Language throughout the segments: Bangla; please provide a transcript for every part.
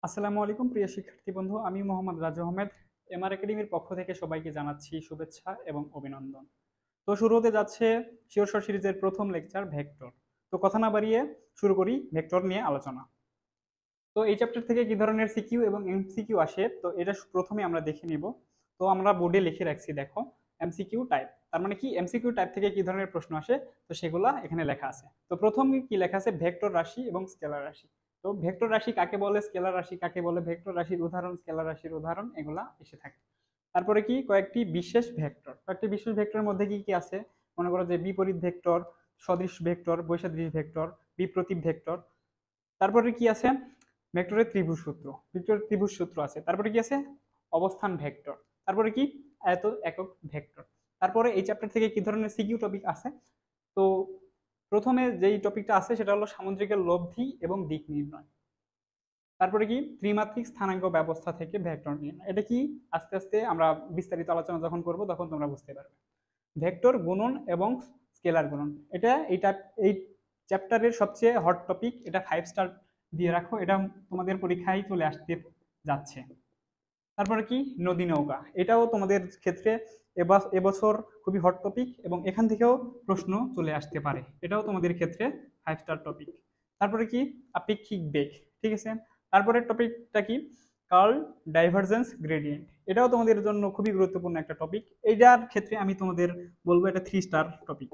আসসালামু আলাইকুম প্রিয় শিক্ষার্থী বন্ধু, আমি মোহাম্মদ রাজু আহমেদ। এমআর একাডেমির পক্ষ থেকে সবাইকে জানাচ্ছি শুভেচ্ছা এবং অভিনন্দন। তো শুরু হতে যাচ্ছে শিওর শর্ট সিরিজের প্রথম লেকচার ভেক্টর। তো কথা না বাড়িয়ে শুরু করি ভেক্টর নিয়ে আলোচনা। তো এই চ্যাপ্টার থেকে কি ধরনের সিকিউ এবং এমসিকিউ আসে, তো এটা প্রথমে আমরা দেখে নিব। তো আমরা বোর্ডে লিখে রাখছি, দেখো এমসিকিউ টাইপ, তার মানে কি এমসিকিউ টাইপ থেকে কি ধরনের প্রশ্ন আসে, তো সেগুলা এখানে লেখা আছে। তো প্রথম কি লেখা আছে, ভেক্টর রাশি এবং স্কেলার রাশি। তো ভেক্টর রাশি কাকে বলে, স্কেলার রাশি কাকে বলে, ভেক্টর রাশির উদাহরণ, স্কেলার রাশির উদাহরণ, এগুলা এসে থাকে। তারপরে কি কয়েকটি বিশেষ ভেক্টর, কয়েকটি বিশেষ ভেক্টরের মধ্যে কি কি আছে, মনে করো যে বিপরীত ভেক্টর, সদৃশ ভেক্টর, বৈসাদৃশ ভেক্টর, বিপ্রতীপ ভেক্টর। তারপরে কি আছে, ভেক্টরের ত্রিভুজ সূত্র, ভেক্টরের ত্রিভুজ সূত্র আছে। তারপরে কি আছে, অবস্থান ভেক্টর। তারপরে কি, আয়ত একক ভেক্টর। তারপরে এই চ্যাপ্টার থেকে কি ধরনের সিকিউ টপিক আছে, তো প্রথমে যেই টপিকটা আছে সেটা হলো সামুদ্রিকের লব্ধি এবং দিক নির্ণয়। তারপরে কি ত্রিমাত্রিক স্থানাঙ্ক ব্যবস্থা থেকে ভেক্টর নির্ণয়, এটা কি আস্তে আস্তে আমরা বিস্তারিত আলোচনা যখন করব তখন তোমরা বুঝতে পারবে। ভেক্টর গুণন এবং স্কেলার গুণন, এইটা এই চ্যাপ্টারের সবচেয়ে হট টপিক, এটা 5 স্টার দিয়ে রাখো, এটা তোমাদের পরীক্ষায় চলে আসতে যাচ্ছে। তারপরে কি নদী নৌকা, এটাও তোমাদের ক্ষেত্রে এবছর খুবই হট টপিক এবং এখান থেকেও প্রশ্ন চলে আসতে পারে, এটাও তোমাদের ক্ষেত্রে 5 স্টার টপিক। তারপরে কি আপেক্ষিক বেগ, ঠিক আছে। তারপরে টপিকটা কি কার্ল ডাইভারজেন্স গ্রেডিয়েন্ট, এটাও তোমাদের জন্য খুবই গুরুত্বপূর্ণ একটা টপিক, এইটার ক্ষেত্রে আমি তোমাদের বলবো এটা 3 স্টার টপিক।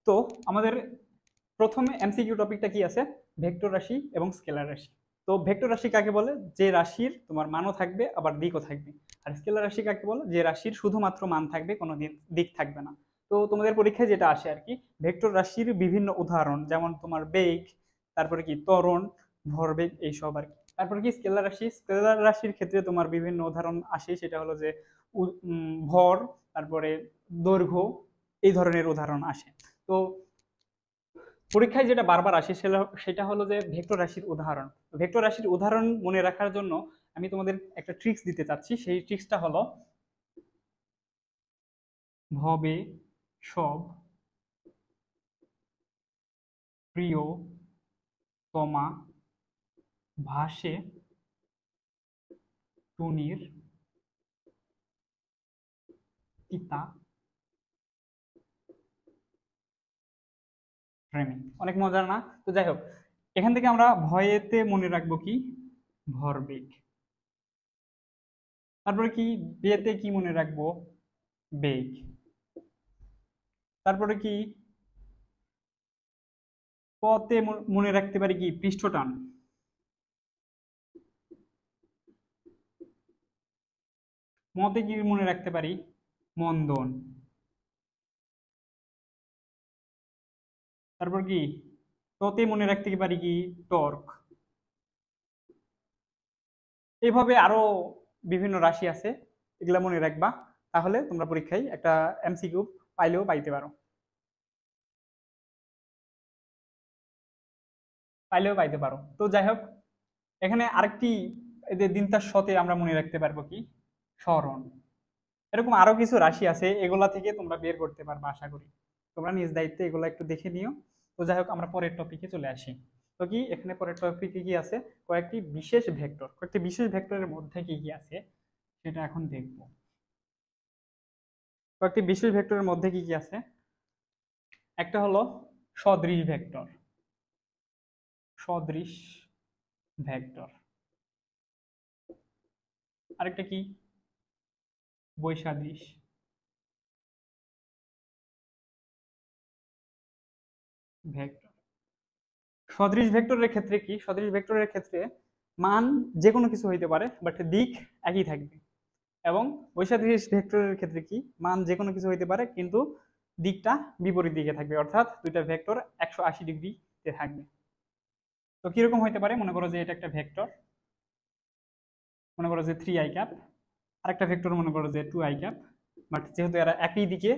তো আমাদের প্রথমে এমসিকিউ টপিকটা কি আছে, ভেক্টর রাশি এবং স্কেলার রাশি। তো ভেক্টর রাশি কাকে বলে, যে রাশির তোমার মানও থাকবে আবার দিকও থাকবে। আর স্কেলার রাশি কাকে বলে, যে রাশির শুধুমাত্র মান থাকবে, কোনো দিক থাকবে না। তো তোমাদের পরীক্ষায় যেটা আসে আর কি, ভেক্টর রাশির বিভিন্ন উদাহরণ, যেমন তোমার বেগ, তারপরে কি ত্বরণ, ভরবেগ, এইসব আর কি। তারপরে কি স্কেলার রাশি, স্কেলার রাশির ক্ষেত্রে তোমার বিভিন্ন উদাহরণ আসে, সেটা হলো যে ভর, তারপরে দৈর্ঘ্য, এই ধরনের উদাহরণ আসে। তো পরীক্ষায় যেটা বারবার আসে সেটা হলো যে ভেক্টর রাশির উদাহরণ। ভেক্টর রাশির উদাহরণ মনে রাখার জন্য আমি তোমাদের একটা ট্রিক্স দিতে চাচ্ছি, সেই ট্রিক্সটা হলো ভবে সব প্রিয় তমা ভাসে টুনির পিতা প্রেমী। অনেক মজার না? তো যাই হোক, এখান থেকে আমরা ভয়েতে মনে রাখবো কি ভরবেগ। তারপরে কি বেতে কি মনে রাখবো, বেগ। তারপরে কি পতে মনে রাখতে পারি কি পৃষ্ঠটান। মতে কি মনে রাখতে পারি, মন্দন। তারপর কি ততে মনে রাখতে পারি কি টর্ক। এইভাবে আরো বিভিন্ন রাশি আছে, এগুলা মনে রাখবা, তাহলে তোমরা পরীক্ষায় একটা এমসিকিউ পাইলেও পাইতে পারো, তো যাই হোক, এখানে আরেকটি, এদের দিনটার সাথে আমরা মনে রাখতে পারবো কি স্মরণ। এরকম আরো কিছু রাশি আছে, এগুলা থেকে তোমরা বের করতে পারবে আশা করি, তোমরা নিজ দায়িত্বে এগুলো একটু দেখে নিও। তো যাই হোক, আমরা পরের টপিকে চলে আসি। তো কি এখানে পরের টপিকে কি আছে, কয়েকটি বিশেষ ভেক্টরের মধ্যে কি কি আছে সেটা এখন দেখবো। কয়েকটি বিশেষ ভেক্টরের মধ্যে কি কি আছে, একটা হলো সদৃশ ভেক্টর, সদৃশ ভেক্টর। আরেকটা কি বৈসাদৃশ ভেক্টর। সদৃশ ভেক্টরের ক্ষেত্রে কি, সদৃশ ভেক্টরের ক্ষেত্রে মান যে কোনো কিছু হইতে পারে, বাট দিক একই থাকবে। এবং বৈসাদৃশ ভেক্টরের ক্ষেত্রে কি, মান যে কোনো কিছু হইতে পারে কিন্তু দিকটা বিপরীত দিকে থাকবে, অর্থাৎ দুইটা ভেক্টর 180 ডিগ্রিতে থাকবে। তো কিরকম হইতে পারে, মনে করো যে এটা একটা ভেক্টর, মনে করো যে 3i ক্যাপ, আরেকটা ভেক্টর মনে করো যে 2i ক্যাপ, বাট যেহেতু এরা একই দিকে,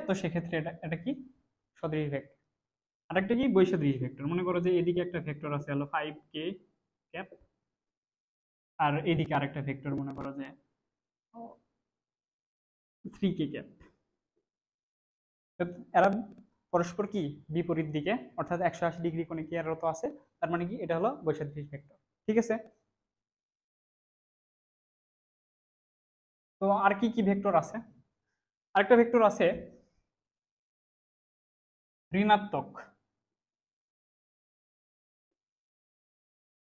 তো সেক্ষেত্রে এটা এটা কি সদৃশ ভেক্টর। আরেকটা কি বৈসাদৃশ ভেক্টর, মনে করো যে এদিকে একটা ভেক্টর আছে হলো 5k ক্যাপ, আর এদিকে আরেকটা ভেক্টর মনে করো যে 3k ক্যাপ। এরা পরস্পর কি বিপরীত দিকে, অর্থাৎ 180 ডিগ্রি কোণে ক্রিয়ারত আছে, তার মানে কি এটা হলো বৈসাদৃশ ভেক্টর। ঠিক আছে, তো আর কি কি ভেক্টর আছে? আরেকটা ভেক্টর আছে ঋণাত্মক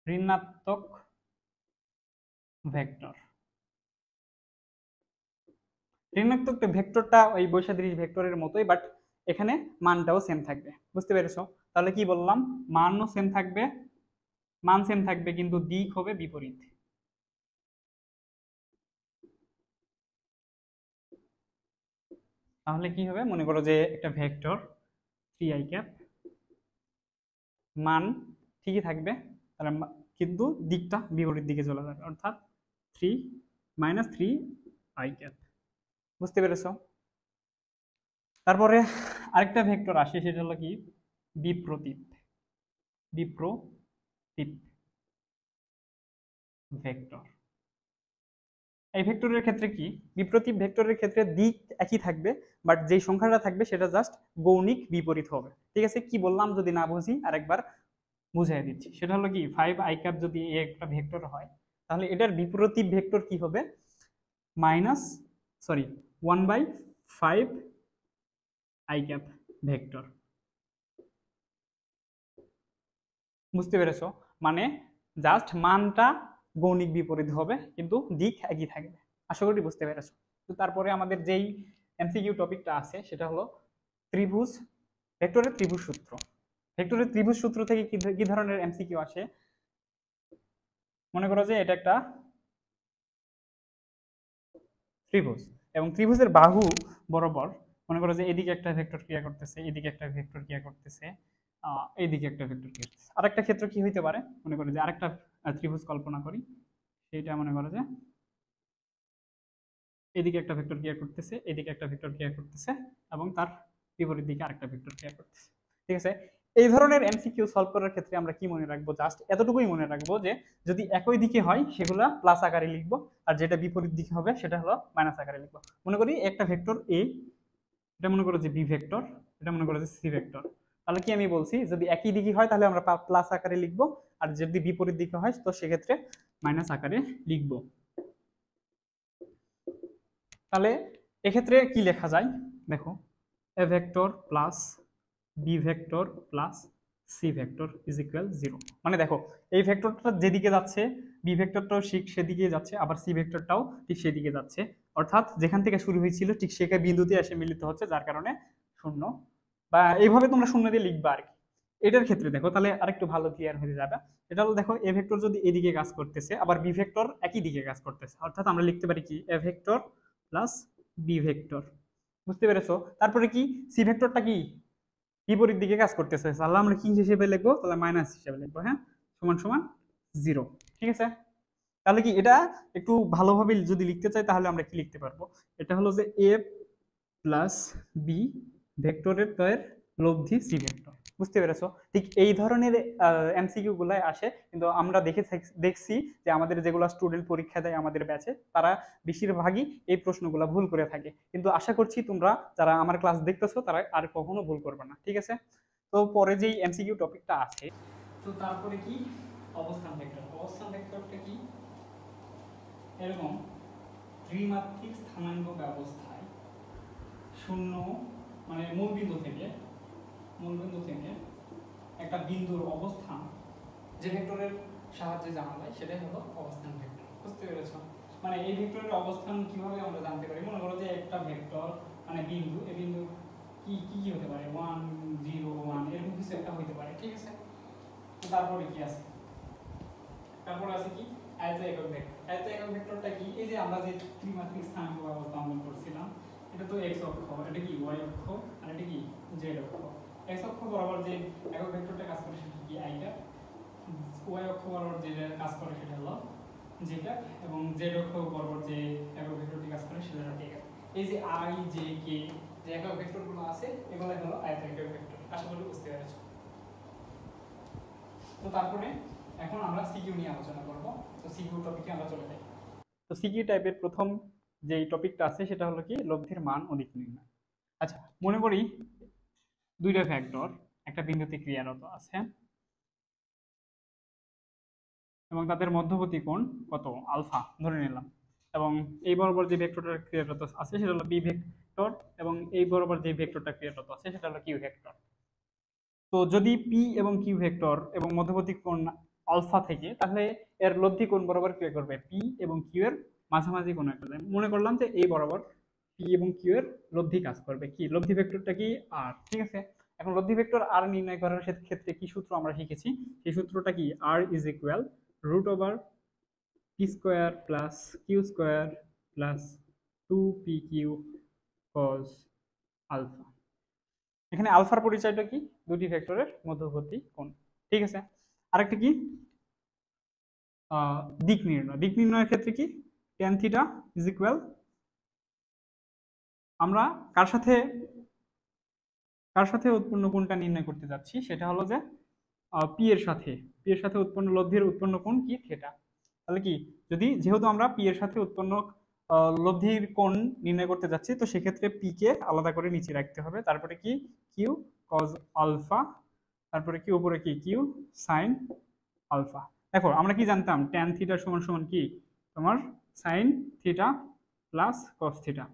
ঋণাত্মক ভেক্টর। ঋণাত্মক ভেক্টরটা ওই বৈসাদৃশ ভেক্টরের মতোই, বাট এখানে মানটাও সেম থাকবে। বুঝতে পেরেছো? তাহলে কি বললাম, মানও সেম থাকবে, মান সেম থাকবে কিন্তু দিক হবে বিপরীত। তাহলে কি হবে, মনে করো যে একটা ভেক্টর 3i ক্যাপ, মান ঠিকই থাকবে, তাহলে কিন্তু দিকটা বিপরীত দিকে চলে যাবে, অর্থাৎ 3 - 3i ক্যাপ। বুঝতে পেরেছো? তারপরে আরেকটা ভেক্টর আসে, সেটা হলো কি বিপ্রতীপ বিপ্রতীপ ভেক্টর। এই ভেক্টরের ক্ষেত্রে কি, বিপ্রতীপ ভেক্টরের ক্ষেত্রে দিক একই থাকবে, বাট যেই সংখ্যাটা থাকবে সেটা জাস্ট গৌণিক বিপরীত হবে। ঠিক আছে, কি বললাম যদি না বুঝি আরেকবার বুঝাই দিচ্ছি। সেটা হলো কি 5i ক্যাপ যদি একটা ভেক্টর হয়, তাহলে এটার বিপরীত ভেক্টর কি হবে, minus sorry 1/5i cap vector. বুঝতে পেরেছো? মানে জাস্ট মানটা গৌণিক বিপরীত হবে কিন্তু দিক একই থাকবে। আশা করি বুঝতে পেরেছো। তো তারপরে আমাদের যেই এমসিকিউ টপিকটা আছে সেটা হলো ত্রিভুজ, ভেক্টরের ত্রিভুজ সূত্র। ভেক্টরের ত্রিভুজ সূত্র থেকে কি ধরনের এমসিকিউ আসে? মনে করো যে এটা একটা ত্রিভুজ এবং ত্রিভুজের বাহু বরাবর মনে করো যে এদিকে একটা ভেক্টর ক্রিয়া করতেছে, এদিকে একটা ভেক্টর ক্রিয়া করতেছে, এইদিকে একটা ভেক্টর ক্রিয়া করতেছে। আরেকটা ক্ষেত্র কি হইতে পারে, মনে করো যে আরেকটা ত্রিভুজ কল্পনা করি, সেইটা মনে করো যে এদিকে একটা ভেক্টর ক্রিয়া করতেছে, এদিকে একটা ভেক্টর ক্রিয়া করতেছে এবং তার বিপরীত দিকে আরেকটা ভেক্টর ক্রিয়া করতেছে। ঠিক আছে, এই ধরনের এমসিকিউ সলভ করার ক্ষেত্রে আমরা কি মনে রাখবো, জাস্ট এতটুকুই মনে রাখবো যে যদি একই দিকে হয় সেগুলা প্লাস আকারে লিখবো, আর যেটা বিপরীত দিকে হবে সেটা হলো মাইনাস আকারে লিখবো। মনে করি একটা ভেক্টর এ, এটা মনে করো যে বি ভেক্টর, এটা মনে করো যে সি ভেক্টর। তাহলে কি আমি বলছি, যদি একই দিকে হয় তাহলে আমরা প্লাস আকারে লিখবো, আর যদি বিপরীত দিকে হয় তো সেক্ষেত্রে মাইনাস আকারে লিখবো। তাহলে এক্ষেত্রে কি লেখা যায় দেখো, A vector plus B vector plus C vector is equal 0। মানে দেখো এই ভেক্টরটা যেদিকে যাচ্ছে বি ভেক্টরটাও ঠিক সেদিকে যাচ্ছে, আবার সি ভেক্টরটাও ঠিক সেদিকে যাচ্ছে, অর্থাৎ যেখান থেকে শুরু হয়েছিল ঠিক সেখানে বিন্দুতে এসে মিলিত হচ্ছে, যার কারণে শূন্য, বা এইভাবে তোমরা শূন্য দিয়ে লিখবা আর কি। এটার ক্ষেত্রে দেখো তাহলে আরেকটু ভালো ক্লিয়ার হয়ে যাবে। এটা হলো দেখো এ ভেক্টর যদি এদিকে কাজ করতেছে, আবার বি ভেক্টর একই দিকে কাজ করতেছে, অর্থাৎ আমরা লিখতে পারি কি A vector plus B vector. বুঝতে পেরেছো? তারপরে কি সি ভেক্টরটা কি বিপরীত দিকে কাজ করতেছে, তাহলে আমরা কি হিসেবে লিখবো, তাহলে মাইনাস হিসেবে লিখবো, হ্যাঁ, সমান সমান 0। ঠিক আছে, তাহলে কি এটা একটু ভালোভাবে যদি লিখতে চাই তাহলে আমরা কি লিখতে পারবো, এটা হলো যে এ প্লাস বি ভেক্টরের দ্বয়ের লব্ধি সি ভেক্টর। বুঝতে পেরেছো? ঠিক এই ধরনের এমসিকিউ গুলাই আসে, কিন্তু আমরা দেখছি যে আমাদের যেগুলো স্টুডেন্ট পরীক্ষা দেয় আমাদের ব্যাচে, তারা বেশিরভাগই এই প্রশ্নগুলো ভুল করে থাকে। কিন্তু আশা করছি তোমরা যারা আমার ক্লাস দেখতেছো তারা আর কখনো ভুল করবে না। ঠিক আছে, তো পরে যেই এমসিকিউ টপিকটা আছে, তো তারপরে কি অবস্থান ভেক্টর। অবস্থান ভেক্টরটা কি, এরকম ত্রিমাত্রিক স্থানাঙ্ক ব্যবস্থায় শূন্য মানে মূলবিন্দু থেকে একটা বিন্দুর অবস্থান যে ভেক্টরের সাহায্যে জানা যায় সেটাই হলো অবস্থান ভেক্টর। বুঝতে পেরেছো? মানে এই ভেক্টরের অবস্থান কিভাবে আমরা জানতে পারি, মনে করো যে একটা ভেক্টর মানে বিন্দু, এই বিন্দু কি কি কি হতে পারে, 1 0 1 এরকম কিছু একটা হতে পারে। ঠিক আছে, তো তারপরে কি আছে, তারপরে আছে কি আয়ত একক ভেক্টর। আয়ত একক ভেক্টরটা কি, এই যে আমরা যে ত্রিমাত্রিক স্থানাঙ্ক ব্যবস্থা অঙ্কন করছিলাম, এটা তো এক্স অক্ষ, এটা কি ওয়াই অক্ষ, আর এটা কি জেড অক্ষ। এক্স অক্ষ বরাবর যে একক ভেক্টরটা কাজ করে সেটা কি আই ক্যাপ, ওয়াই অক্ষ বরাবর যে কাজ করে সেটা হলো জে ক্যাপ, এবং জেড অক্ষ বরাবর যে একক ভেক্টরটি কাজ করে সেটা হলো কে ক্যাপ। এই যে আই জে কে যে একক ভেক্টরগুলো আছে এগুলো হলো আয়ত একক ভেক্টর। আশা করি বুঝতে পেরেছো। তো তারপরে এখন আমরা সিকিউ নিয়ে আলোচনা করব। তো সিকিউ টপিকে আমরা চলে যাই। তো সিকিউ টাইপের প্রথম যেই টপিকটা আছে সেটা হলো কি লব্ধির মান ও দিক নির্ণয়। আচ্ছা, মনে করি দুইটা ভেক্টর একটা বিন্দুতে ক্রিয়ারত আছে এবং তাদের মধ্যবর্তী কোণ কত আলফা ধরে নিলাম, এবং এই বরাবর যে ভেক্টরটা ক্রিয়ারত আছে সেটা হলো বি ভেক্টর, এবং এই বরাবর যে ভেক্টরটা ক্রিয়ারত আছে সেটা হলো কিউ ভেক্টর। তো যদি পি এবং কিউ ভেক্টর এবং মধ্যবর্তী কোণ আলফা থেকে, তাহলে এর লব্ধি কোণ বরাবর ক্রিয়া করবে পি এবং কিউ এর মাঝামাঝি কোণ একটা যায়। মনে করলাম যে এই বরাবর পি এবং কিউ এর লব্ধি কাজ করবে, কি লব্ধি ভেক্টরটা কি আর, ঠিক আছে। এখন লব্ধি ভেক্টর আর নির্ণয় করার ক্ষেত্রে কি সূত্র আমরা শিখেছি, সেই সূত্রটা কি, R is equal root over p square plus q square plus 2pq cos alpha. এখানে আলফার পরিচয়টা কি, দুটি ভেক্টরের মধ্যবর্তী কোণ, ঠিক আছে। আরেকটা কি, দিক নির্ণয়। দিক নির্ণয়ের ক্ষেত্রে কি, tan থিটা ইজ ইকুয়াল, আমরা কার সাথে উৎপন্ন কোণটা নির্ণয় করতে যাচ্ছি, সেটা হলো যে পি এর সাথে উৎপন্ন লব্ধির উৎপন্ন কোণ কি থিটা। তাহলে কি, যেহেতু আমরা পি এর সাথে উৎপন্ন লব্ধির কোণ নির্ণয় করতে যাচ্ছি, তো সেক্ষেত্রে পি কে আলাদা করে নিচে রাখতে হবে, তারপরে কি কিউ কজ আলফা, তারপরে কি উপরে কি কিউ সাইন আলফা। দেখো আমরা কি জানতাম, ট্যান থিটা সমান সমান কি তোমার sine theta plus cos theta.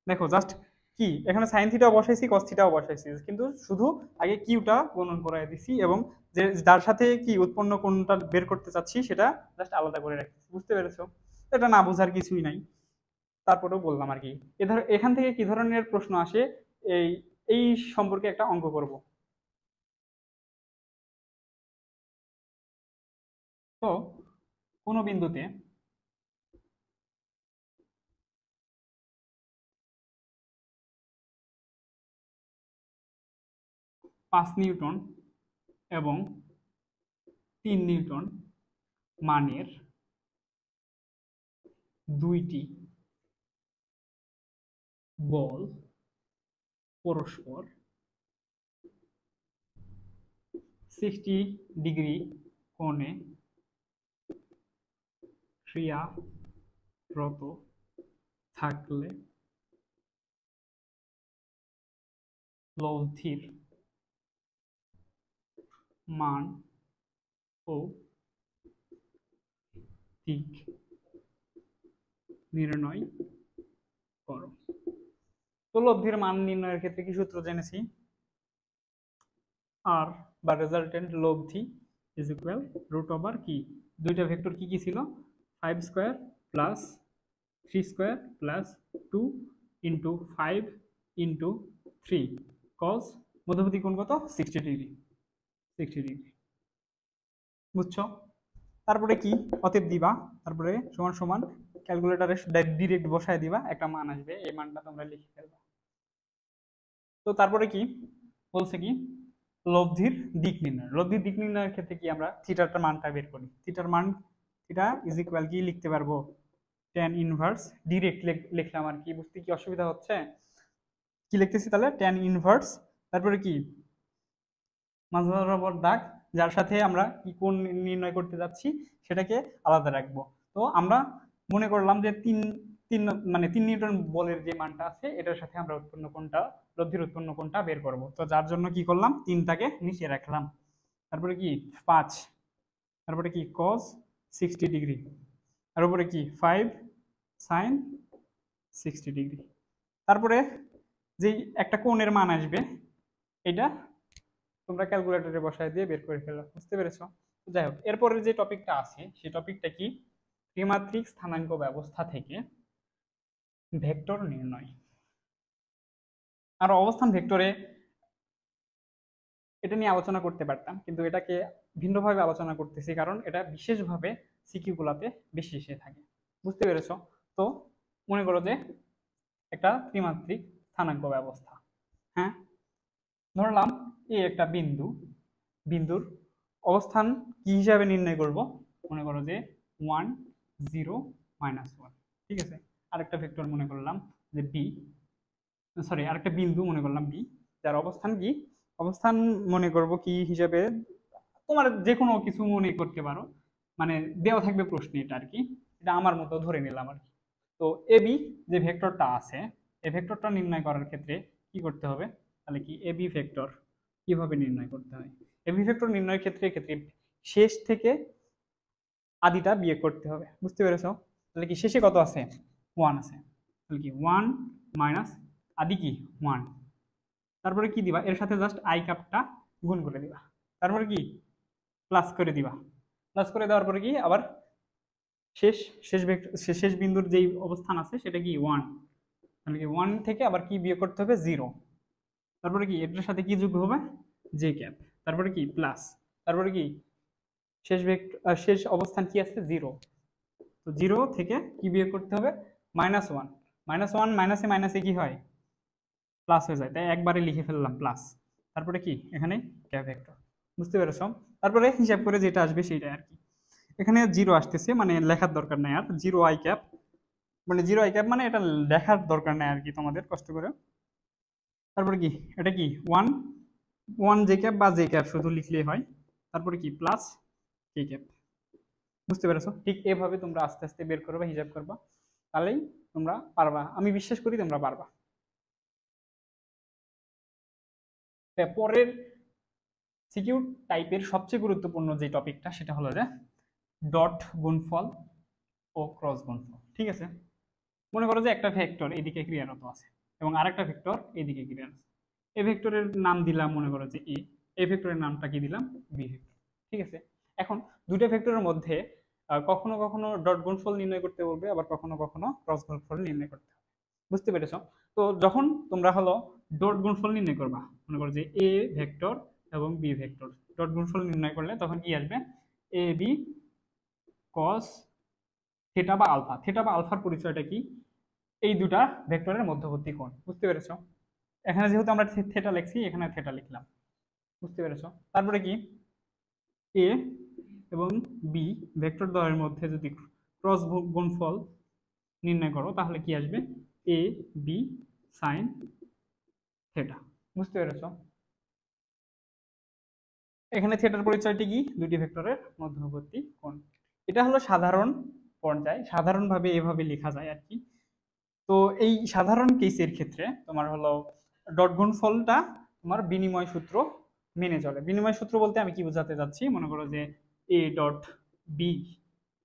দেখো জাস্ট কি এখানে সাইন থিটাও বসাইছি কস থিটাও বসাইছি, কিন্তু শুধু আগে কিউটা গণন করাই দিছি এবং যে যার সাথে কি উৎপন্ন কোণটা বের করতে চাচ্ছি সেটা জাস্ট আলাদা করে রাখছি। বুঝতে পেরেছো? এটা না বোঝার কিছুই নাই, তারপরেও বললাম আর কি। এখান থেকে কি ধরনের প্রশ্ন আসে, এই এই সম্পর্কে একটা অঙ্ক করব। তো কোনো বিন্দুতে 5 নিউটন এবং 3 নিউটন মানের দুইটি বল পরস্পর 60 ডিগ্রি কোণে ক্রিয়ারত থাকলে লব্ধির মান ও দিক নির্ণয় করো। তো লব্ধির মান নির্ণয়ের ক্ষেত্রে কি সূত্র জেনেছি, আর বা রেজাল্টেন্ট লব্ধি ইজ ইকুয়াল রুট ওভার কি দুইটা ভেক্টর কি কি ছিল, 5 square plus 3 square plus 2 into 5 into 3 cos মধ্যবর্তী কোণ কত 60 ডিগ্রি, 60 ডিগ্রি। বুঝছো? তারপরে কি অতএব দিবা, তারপরে সমান সমান ক্যালকুলেটরে ডিরেক্ট বসায় দিবা, একটা মান আসবে, এই মানটা তোমরা লিখে ফেলবা। তো তারপরে কি বলছে, কি লব্ধির দিক নির্ণয়। লব্ধির দিক নির্ণয়ের ক্ষেত্রে কি আমরা থিটার মানটা বের করি, থিটার মান থিটা ইজ ইকুয়াল কি লিখতে পারবো, tan ইনভার্স, ডিরেক্ট লিখলাম আর কি, বুঝতে কি অসুবিধা হচ্ছে, কি লিখতেছি তাহলে tan ইনভার্স, তারপরে কি মাঝ বরাবর দাগ, যার সাথে আমরা কি কোণ নির্ণয় করতে যাচ্ছি সেটাকে আলাদা রাখবো। তো আমরা মনে করলাম যে তিন তিন মানে 3 নিউটন বলের যে মানটা আছে এটার সাথে আমরা উৎপন্ন কোণটা, লব্ধির উৎপন্ন কোণটা বের করব। তো যার জন্য কি করলাম, 3টাকে নিচে রাখলাম, তারপরে কি 5, তারপরে কি cos 60 ডিগ্রি, তারপরে কি 5 sin 60 ডিগ্রি। তারপরে যেই একটা কোণের মান আসবে এটা তোমরা ক্যালকুলেটরে বসায় দিয়ে বের করে ফেলো। বুঝতে পেরেছো? যাই হোক, এরপরের যে টপিকটা আছে সেই টপিকটা কি, ত্রিমাত্রিক স্থানাঙ্ক ব্যবস্থা থেকে ভেক্টর নির্ণয়। আর অবস্থান ভেক্টরে এটা নিয়ে আলোচনা করতে পারতাম, কিন্তু এটাকে ভিন্নভাবে আলোচনা করতেছি কারণ এটা বিশেষভাবে সিকিউ গুলাতে বেশি এসে থাকে। বুঝতে পেরেছো? তো মনে করো যে একটা ত্রিমাত্রিক স্থানাঙ্ক ব্যবস্থা, হ্যাঁ, ধরলাম এই একটা বিন্দুর অবস্থান কি হিসাবে নির্ণয় করব, মনে করো যে 1 0 -1, ঠিক আছে। আরেকটা ভেক্টর মনে করলাম যে বি, সরি আরেকটা বিন্দু মনে করলাম বি, যার অবস্থান কি, অবস্থান মনে করব কি হিসাবে, তোমার যে কোনো কিছু মনে করতে পারো, মানে দেওয়া থাকবে প্রশ্নে এটা আর কি, এটা আমার মতো ধরে নিলাম আর কি। তো এবি যে ভেক্টরটা আছে এই ভেক্টরটা নির্ণয় করার ক্ষেত্রে কি করতে হবে, তাহলে কি এবি ভেক্টর কিভাবে নির্ণয় করতে হয়। এ ভি ভেক্টর নির্ণয়ের ক্ষেত্রে শেষ থেকে আদিটা বিয়োগ করতে হবে, বুঝতে পেরেছো? তাহলে কি শেষে কত আছে? 1 আছে, তাহলে কি 1 মাইনাস আদি কি 1, তারপরে কি দিবা, এর সাথে জাস্ট আই ক্যাপটা গুণ করে দিবা, তারপরে কি প্লাস করে দিবা, প্লাস করে দেওয়ার পরে কি আবার শেষ শেষ ভেক্টর শেষ বিন্দুর যেই অবস্থান আছে সেটা কি 1, তাহলে কি 1 থেকে আবার কি বিয়োগ করতে হবে 0, তারপরে কি এটার সাথে কি যোগ হবে জে ক্যাপ, তারপরে কি প্লাস, তারপরে কি শেষ অবস্থান কি আছে 0, তো 0 থেকে কি বিয়োগ করতে হবে -1, -1 মাইনাসে মাইনাসে কি হয় প্লাস হয়ে যায়, তাই একবারে লিখে ফেললাম প্লাস, তারপরে কি এখানে ক্যাপ ভেক্টর, বুঝতে পেরেছো? তারপরে হিসাব করে যেটা আসবে সেটাই আর কি। এখানে 0 আসতেছে মানে লেখার দরকার নাই আর, 0 আই ক্যাপ মানে 0 আই ক্যাপ মানে এটা লেখার দরকার নাই আর কি তোমাদের কষ্ট করে। তারপরে কি এটা কি 1 1 জে ক্যাপ বা জে ক্যাপ শুধু লিখলেই হয়, তারপরে কি প্লাস কে ক্যাপ, বুঝতে পেরেছো? ঠিক এভাবে তোমরা আস্তে আস্তে বের করবে, হিসাব করবা, তাহলেই তোমরা পারবা, আমি বিশ্বাস করি তোমরা পারবা। পরের সিকিউ টাইপের সবচেয়ে গুরুত্বপূর্ণ যে টপিকটা সেটা হলো যে ডট গুণফল ও ক্রস গুণফল। ঠিক আছে, মনে করো যে একটা ভেক্টর এদিকে ক্রিয়ারত আছে এবং আরেকটা ভেক্টর এদিকে ক্রিয়ারত আছে। এই ভেক্টরের নাম দিলাম মনে করো যে এ, এই ভেক্টরের নামটা কি দিলাম বি ভেক্টর। ঠিক আছে, এখন দুটো ভেক্টরের মধ্যে কখনো কখনো ডট গুণফল নির্ণয় করতে বলবে, আবার কখনো কখনো ক্রস গুণফল নির্ণয় করতে হবে, বুঝতে পেরেছো? তো যখন তোমরা হলো ডট গুণফল নির্ণয় করবা, মনে করো যে এ ভেক্টর এবং বি ভেক্টর ডট গুণফল নির্ণয় করলে তখন কি আসবে এ বি কস থিটা বা আলফা। থিটা বা আলফার পরিচয়টা কি? এই দুটা ভেক্টরের মধ্যবর্তী কোণ, বুঝতে পেরেছো? এখানে যেহেতু আমরা থিটা লিখছি এখানে থিটা লিখলাম, বুঝতে পেরেছো? তারপরে কি এ এবং বি ভেক্টর দ্বয়ের মধ্যে যদি ক্রস গুণফল নির্ণয় করো তাহলে কি আসবে এ বি সাইন থিটা, বুঝতে পেরেছো? এখানে থিটার পরিচয়টি কি? দুটি ভেক্টরের মধ্যবর্তী কোণ। এটা হলো সাধারণ পর্যায়, সাধারণভাবে এভাবে লেখা যায় আর কি। তো এই সাধারণ কেসের ক্ষেত্রে তোমার হলো ডট গুণফলটা তোমার বিনিময় সূত্র মেনে চলে। বিনিময় সূত্র বলতে আমি কি বোঝাতে যাচ্ছি, মনে করো যে এ ডট বি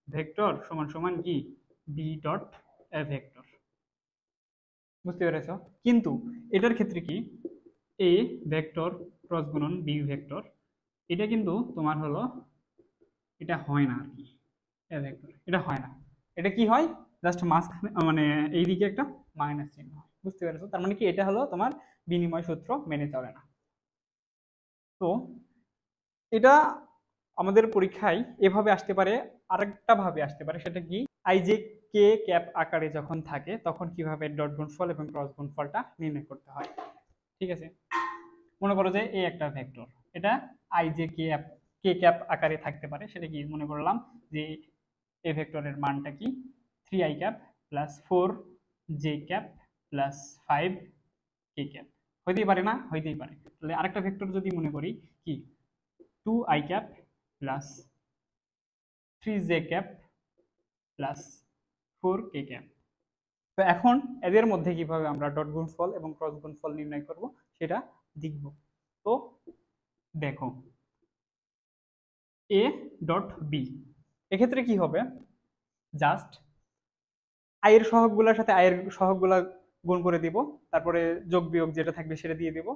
ভেক্টর সমান সমান কি বি ডট এ ভেক্টর, বুঝতে পেরেছো? কিন্তু এটার ক্ষেত্রে কি এ ভেক্টর ক্রস গুণন বি ভেক্টর, এটা কিন্তু তোমার হলো এটা হয় না আর কি, এ ভেক্টর এটা হয় না, এটা কি হয় জাস্ট মাঝখানে মানে এইদিকে একটা মাইনাস চিহ্ন হয়, বুঝতে পেরেছো? তার মানে কি এটা হলো তোমার বিনিময় সূত্র মেনে চলে না। তো এটা আমাদের পরীক্ষায় এভাবে আসতে পারে, আরেকটা ভাবে আসতে পারে, সেটা কি আই জে কে ক্যাপ আকারে যখন থাকে তখন কিভাবে ডট গুণফল এবং ক্রস গুণফলটা নির্ণয় করতে হয়। ঠিক আছে, মনে করো যে এই একটা ভেক্টর, এটা আই জে কে ক্যাপ আকারে থাকতে পারে, সেটা কি মনে করলাম যে এ ভেক্টরের মানটা কি 3i cap plus 4j cap plus 5k cap, হইতেই পারে না? হইতেই পারে। তাহলে আরেকটা ভেক্টর যদি মনে করি কি 2i cap plus 3j cap plus 4k cap. তো এখন এদের মধ্যে কিভাবে আমরা ডট গুণফল এবং ক্রস গুণফল নির্ণয় করব সেটা দেখব। তো দেখো এ ডট বি, এক্ষেত্রে কি হবে জাস্ট আয়ের সহগগুলোর সাথে আয়ের সহগগুলা গুণ করে দিব, তারপরে যোগ বিয়োগ যেটা থাকবে সেটা দিয়ে দিব,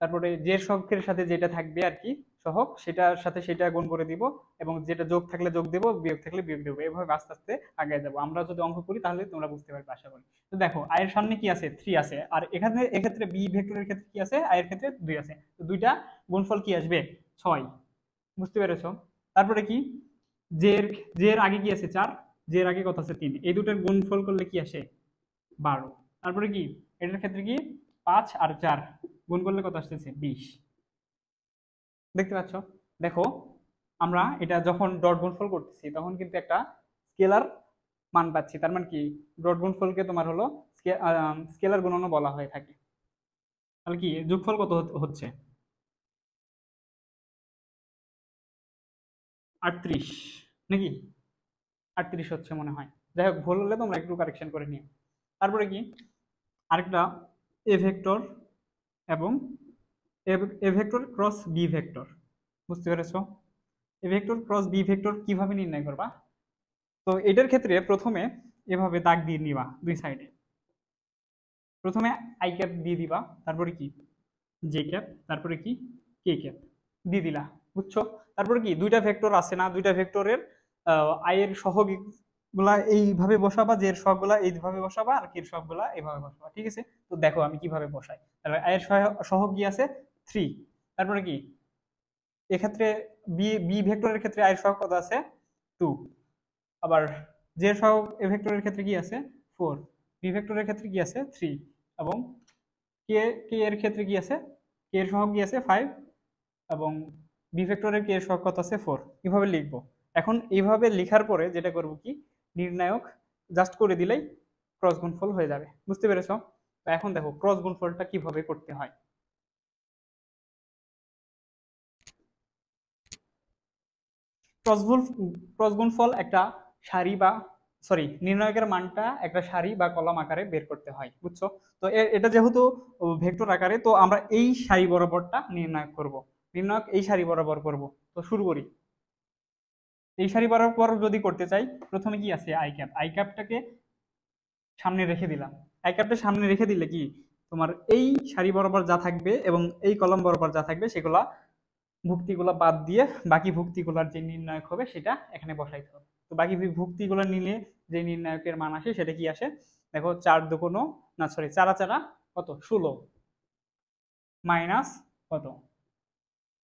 তারপরে যে সহগের সাথে যেটা থাকবে আর কি সহগ সেটার সাথে সেটা গুণ করে দিব, এবং যেটা যোগ থাকলে যোগ দেবো, বিয়োগ থাকলে বিয়োগ দেবো, এভাবে আস্তে আস্তে আগে যাবো। আমরা যদি অঙ্ক করি তাহলে তোমরা বুঝতে পারবে আশা করি। তো দেখো আয়ের সামনে কি আছে 3 আছে, আর এখানে এক্ষেত্রে বি ভেক্টরের ক্ষেত্রে কি আছে আয়ের ক্ষেত্রে 2 আছে, তো দুইটা গুণফল কি আসবে 6, বুঝতে পেরেছো? তারপরে কি জের জের আগে কি আছে 4, জের আগে কত আছে 3, এই দুটোর গুণফল করলে কি আসে 12। তারপরে কি এটার ক্ষেত্রে কি 5 আর 4 গুণ করলে কত আসতেছে 20, দেখতে পাচ্ছ? দেখো আমরা এটা যখন ডট গুণফল করতেছি তখন কিন্তু একটা স্কেলার মান পাচ্ছি, তার মানে কি ডট গুণফলকে তোমার হলো স্কেলার গুণনও বলা হয়ে থাকে। তাহলে কি যোগফল কত হচ্ছে 38 নাকি 38 হচ্ছে মনে হয়, যাই হোক ভুল হলে তোমরা একটু কারেকশন করে নিও। তারপরে কি আরেকটা এ ভেক্টর এবং A vector cross B vector, বুঝতে পেরেছো? A vector cross B vector কিভাবে নির্ণয় করবা? তো এটার ক্ষেত্রে প্রথমে এভাবে দাগ দিয়ে নিবা দুই সাইডে। প্রথমে আই ক্যাপ দিয়ে দিবা, তারপরে কি জে ক্যাপ, তারপরে কি কে ক্যাপ দিয়ে দিলা, বুঝছো? তারপরে কি দুইটা ভেক্টর আছে না, দুইটা ভেক্টরের আই এর সহগ গুলা এইভাবে বসাবা, জে এর সহগ গুলা এইভাবে বসাবা, আর কে এর সহগ গুলা এইভাবে বসাবা, ঠিক আছে? তো দেখো আমি কিভাবে বসাই। তাহলে আই এর সহগ কি আছে 3, তারপরে কি এক্ষেত্রে বি বি ভেক্টরের ক্ষেত্রে আই এর সহগ কত আছে 2, আবার জে এর সহগ এ ভেক্টরের ক্ষেত্রে কি আছে 4, বি ভেক্টরের ক্ষেত্রে কি আছে 3, এবং কে কে এর ক্ষেত্রে কি আছে, কে এর সহগ কি আছে 5, এবং বি ভেক্টরের কে এর সহগ কত আছে 4। কিভাবে লিখবো? এখন এইভাবে লেখার পরে যেটা করব কি, নির্ণায়ক জাস্ট করে দিলেই ক্রস গুণফল হয়ে যাবে, বুঝতে পেরেছো? তো এখন দেখো ক্রস গুণফলটা কিভাবে করতে হয়। ক্রস গুণফল একটা সারি বা সরি নির্ণায়কের মানটা একটা সারি বা কলাম আকারে বের করতে হয়, বুঝছো? তো এটা যেহেতু ভেক্টর আকারে, তো আমরা এই সারি বরাবরটা নির্ণয় করব, নির্ণায়ক এই সারি বরাবর করব। তো শুরু করি। এই সারি বরাবর যদি করতে চাই, প্রথমে কি আছে আই ক্যাপ, আই ক্যাপটাকে সামনে রেখে দিলাম। আই ক্যাপটা সামনে রেখে দিলে কি তোমার এই সারি বরাবর যা থাকবে এবং এই কলম বরাবর যা থাকবে সেগুলা ভুক্তিগুলা বাদ দিয়ে বাকি ভুক্তিগুলার যে নির্ণায়ক হবে সেটা এখানে বসাইতে হবে। তো বাকি ভুক্তিগুলা নিলে যে নির্ণায়কের মান আসে সেটা কি আসে দেখো, 4 দুগুণ না সরি 4 চারা কত 16, মাইনাস কত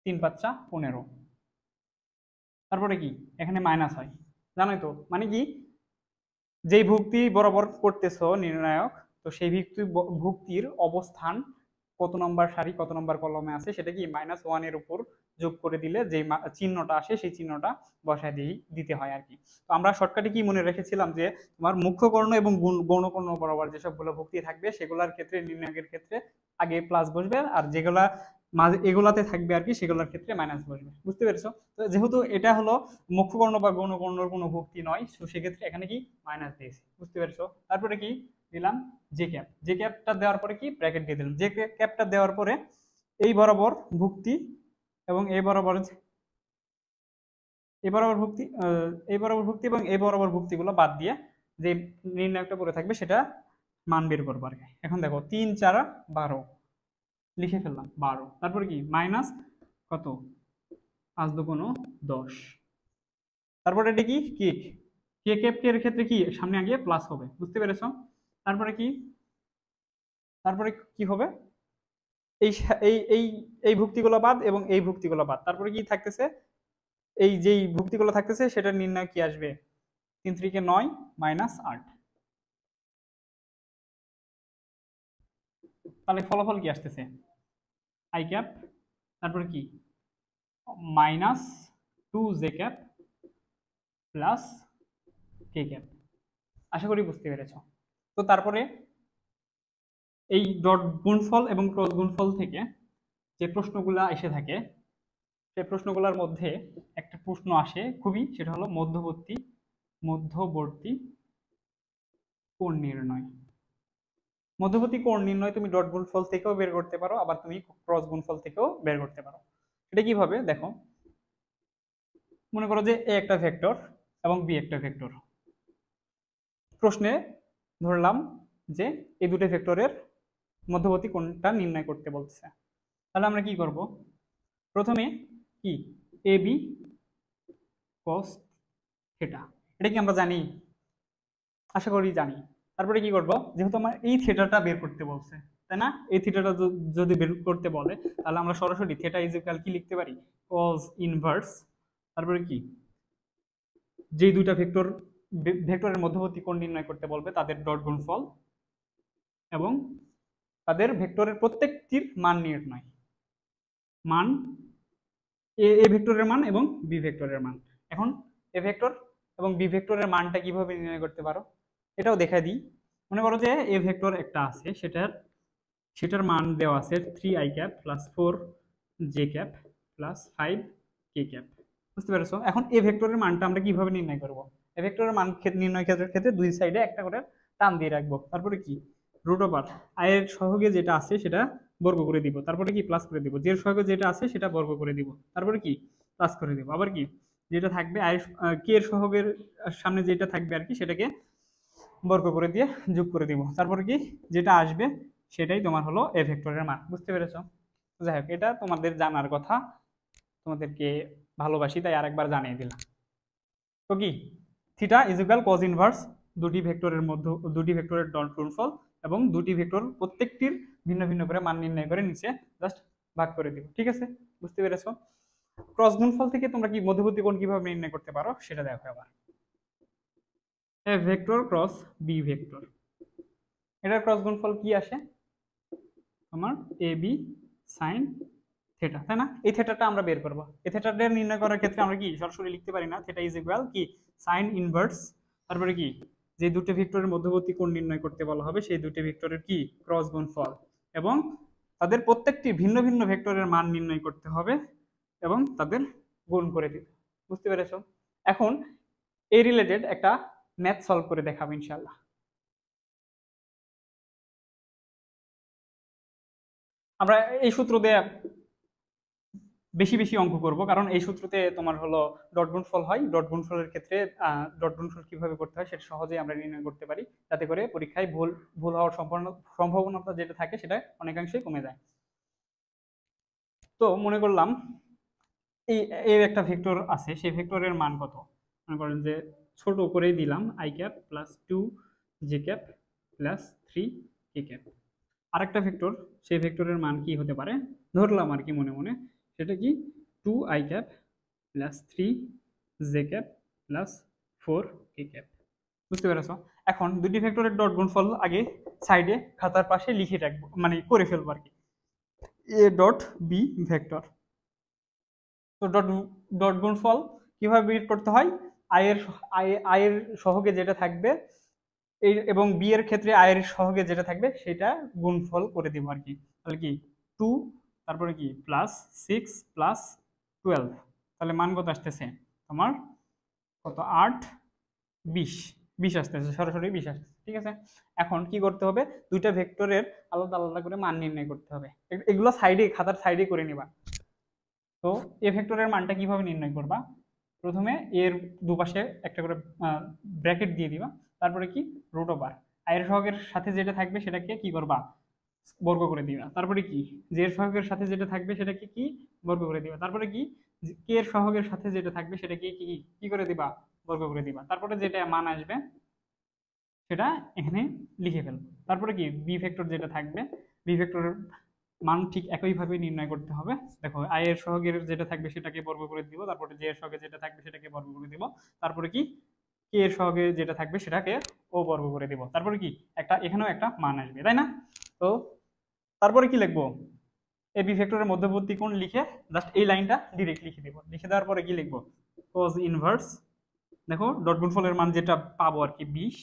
3 5 15, তারপরে কি এখানে মাইনাস হয়, জানোই তো মানে কি, যেই ভুক্তি বরাবর করতেছো নির্ণায়ক, তো সেই ভুক্তির অবস্থান কত নম্বর সারি কত নম্বর কলমে আছে সেটা কি -1 এর উপর যোগ করে দিলে যে চিহ্নটা আসে সেই চিহ্নটা বসায় দিতে হয় আর কি। তো আমরা শর্টকাটে কি মনে রেখেছিলাম যে তোমার মুখ্য কর্ণ এবং গৌণ কর্ণ বরাবর যেসবগুলো ভুক্তি থাকবে সেগুলোর ক্ষেত্রে নির্ণায়কের ক্ষেত্রে আগে প্লাস বসবে, আর যেগুলা মাঝে এগুলাতে থাকবে আর কি সেগুলোর ক্ষেত্রে মাইনাস বসবে, বুঝতে পেরেছো? তো যেহেতু এটা হলো মুখ্য কর্ণ বা গৌণ কর্ণর কোনো ভুক্তি নয়, তো সেক্ষেত্রে এখানে কি মাইনাস দিয়েছি, বুঝতে পেরেছো? তারপরে কি দিলাম জে ক্যাপ, জে ক্যাপটা দেওয়ার পরে কি ব্র্যাকেট দিয়ে দিলাম, জে ক্যাপটা দেওয়ার পরে এই বরাবর ভুক্তি এবং এই বরাবর ভুক্তি এবং এই বরাবর ভুক্তিগুলো বাদ দিয়ে যে নির্ণায়কটা পড়ে থাকবে সেটা মান বের করবো আর কি। এখন দেখো 3 4 12 লিখে ফেললাম 12, তারপরে কি মাইনাস কত 5 দুগুণ 10, তারপরে এটা কি কেক, কে ক্যাপের ক্ষেত্রে কি সামনে আগে প্লাস হবে, বুঝতে পেরেছো? তারপরে কি তারপরে কি হবে, এই এই এই এই ভুক্তিগুলো বাদ এবং এই ভুক্তিগুলো বাদ, তারপরে কি থাকতেছে, এই যেই ভুক্তিগুলো থাকতেছে সেটা নির্ণয় কি আসবে 3 3 9 মাইনাস 8, তাহলে ফলাফল কি আসতেছে আই ক্যাপ, তারপরে কি -2 জে ক্যাপ প্লাস কে ক্যাপ। আশা করি বুঝতে পেরেছো। তো তারপরে এই ডট গুণফল এবং ক্রস গুণফল থেকে যে প্রশ্নগুলা এসে থাকে সেই প্রশ্নগুলোর মধ্যে একটা প্রশ্ন আসে খুবই, সেটা হলো মধ্যবর্তী কোণ নির্ণয়। মধ্যবর্তী কোণ নির্ণয় তুমি ডট গুণফল থেকেও বের করতে পারো, আবার তুমি ক্রস গুণফল থেকেও বের করতে পারো। এটা কিভাবে দেখো, মনে করো যে এ একটা ভেক্টর এবং বি একটা ভেক্টর, প্রশ্নে ধরলাম যে এই দুটো ভেক্টরের মধ্যবর্তী কোণটা নির্ণয় করতে বলছে। তাহলে আমরা কি করব, প্রথমে কি এ বি কস থিটা, এটা কি আমরা জানি? আশা করি জানি। তারপরে কি করব, যেহেতু আমার এই থিটাটা বের করতে বলছে, তাই না, এই থিটাটা যদি বের করতে বলে তাহলে আমরা সরাসরি থিটা ইজ ইকুয়াল কি লিখতে পারি কস ইনভার্স, তারপরে কি যেই দুইটা ভেক্টরের মধ্যবর্তী কোণ নির্ণয় করতে বলবে তাদের ডট গুণফল এবং তাদের ভেক্টরের প্রত্যেকটির মান নির্ণয়, মান এ ভেক্টরের মান এবং বি ভেক্টরের মান। এখন এ ভেক্টর এবং বি ভেক্টরের মানটা কিভাবে নির্ণয় করতে পারো এটাও দেখাই দিই। মনে করো যে এ ভেক্টর একটা আছে, সেটার মান দেওয়া আছে 3 I cap plus 4 J cap plus 5 K cap, বুঝতে পেরেছো? এখন এ ভেক্টরের মানটা আমরা কিভাবে নির্ণয় করব, এ ভেক্টরের মান নির্ণয় ক্ষেত্রে দুই সাইডে একটা করে টান দিয়ে রাখবো, তারপরে কি রুট ওভার আই এর সহগে যেটা আছে সেটা বর্গ করে দিব, তারপরে কি প্লাস করে দিব, যে এর সহগে যেটা আছে সেটা বর্গ করে দিব, তারপরে কি প্লাস করে দিব, আবার কি যেটা থাকবে কে এর সহগের সামনে যেটা থাকবে আর কি সেটাকে বর্গ করে দিয়ে যোগ করে দিব, তারপরে কি যেটা আসবে সেটাই তোমার হলো এ ভেক্টরের মান। বুঝতে পেরেছো? যাই হোক, এটা তোমাদের জানার কথা, তোমাদেরকে ভালোবাসি তাই আরেকবার জানিয়ে দিলাম। তো কি theta is equal cos inverse দুটি ভেক্টরের মধ্যে, দুটি ভেক্টরের ডট গুণফল এবং দুটি ভেক্টর প্রত্যেকটির ভিন্ন ভিন্ন করে মান নির্ণয় করে নিচে জাস্ট ভাগ করে দিব। ঠিক আছে, বুঝতে পেরেছো? ক্রস গুণফল থেকে তোমরা কি মধ্যবর্তী কোণ কিভাবে নির্ণয় করতে পারো সেটা দেখো আবার। A vector cross B vector, এটার ক্রস গুণফল কি আসে আমার এ বি সাইন থেটা, তাই না? এই থেটাটা আমরা বের করবো। এই থেটাটা নির্ণয় করার ক্ষেত্রে আমরা কি সরাসরি লিখতে পারি না, থেটা ইজ ইকুয়াল কি সাইন ইনভার্স, তারপরে কি যে দুটো ভেক্টরের মধ্যবর্তী কোণ নির্ণয় করতে বলা হবে সেই দুটো ভেক্টরের কি ক্রস গুণফল, এবং তাদের প্রত্যেকটি ভিন্ন ভিন্ন ভেক্টরের মান নির্ণয় করতে হবে এবং তাদের গুণ করে দিতে। বুঝতে পেরেছো? এখন এই রিলেটেড একটা ম্যাথ সলভ করে দেখাবো ইনশাআল্লাহ। আমরা এই সূত্র দিয়ে বেশি বেশি অঙ্ক করব, কারণ এই সূত্রতে তোমার হলো ডট গুণফল হয়, ডট গুণফলের ক্ষেত্রে ডট গুণফল কিভাবে করতে হয় সেটা সহজেই আমরা নির্ণয় করতে পারি, যাতে করে পরীক্ষায় ভুল ভুল হওয়ার সম্ভাবনা যেটা থাকে সেটা অনেকাংশেই কমে যায়। তো মনে করলাম এই এর একটা ভেক্টর আছে, সেই ভেক্টরের মান কত, মনে করেন যে ছোট করেই দিলাম I cap plus 2 J cap plus 3 K cap. আরেকটা ভেক্টর, সেই ভেক্টরের মান কি হতে পারে ধরলাম আর কি মনে মনে, সেটা কি 2 I cap plus 3 J cap plus 4 K cap. বুঝতে পেরেছো? এখন দুটি ভেক্টরের ডট গুণফল আগে সাইডে খাতার পাশে লিখে রাখবো, মানে করে ফেলবো আর কি, এ ডট বি ভেক্টর। তো ডট ডট গুণফল কিভাবে বের করতে হয়, আয়ের সহগে যেটা থাকবে এই এবং বি এর ক্ষেত্রে আয়ের সহগে যেটা থাকবে সেটা গুণফল করে দিব আর কি। তাহলে কি 2 তারপরে কি প্লাস 6 প্লাস 12, তাহলে মান কত আসতেছে তোমার, কত 8 20 20 আসতেছে, সরাসরি 20 আসতেছে। ঠিক আছে, এখন কি করতে হবে, দুইটা ভেক্টরের আলাদা আলাদা করে মান নির্ণয় করতে হবে। এগুলো সাইডে খাতার সাইডে করে নিবা। তো এ ভেক্টরের মানটা কিভাবে নির্ণয় করবা, প্রথমে এর দুপাশে একটা করে ব্র্যাকেট দিয়ে দিবা, তারপরে কি রুট ওভার আয়ের সহগের সাথে যেটা থাকবে সেটাকে কি করবা বর্গ করে দিবা, তারপরে কি যে এর সহগের সাথে যেটা থাকবে সেটাকে কি বর্গ করে দিবা, তারপরে কি কে এর সহগের সাথে যেটা থাকবে সেটাকে কি কি করে দিবা বর্গ করে দিবা, তারপরে যেটা মান আসবে সেটা এখানে লিখে ফেলবো। তারপরে কি বি ভেক্টর যেটা থাকবে, বি ভেক্টরের মান ঠিক একইভাবে নির্ণয় করতে হবে। দেখো আই এর সহগের যেটা থাকবে সেটাকে বর্গ করে দিব, তারপরে জে এর সহগে যেটা থাকবে সেটাকে বর্গ করে দিব, তারপরে কি কে এর সহগে যেটা থাকবে সেটাকে ও বর্গ করে দিব, তারপরে কি একটা এখানেও একটা মান আসবে, তাই না? তো তারপরে কি লিখবো, এ বি ভেক্টরের মধ্যবর্তী কোণ লিখে জাস্ট এই লাইনটা ডিরেক্ট লিখে দেবো, লিখে দেওয়ার পরে কি লিখবো cos ইনভার্স, দেখো ডট গুণফলের মান যেটা পাবো আর কি 20,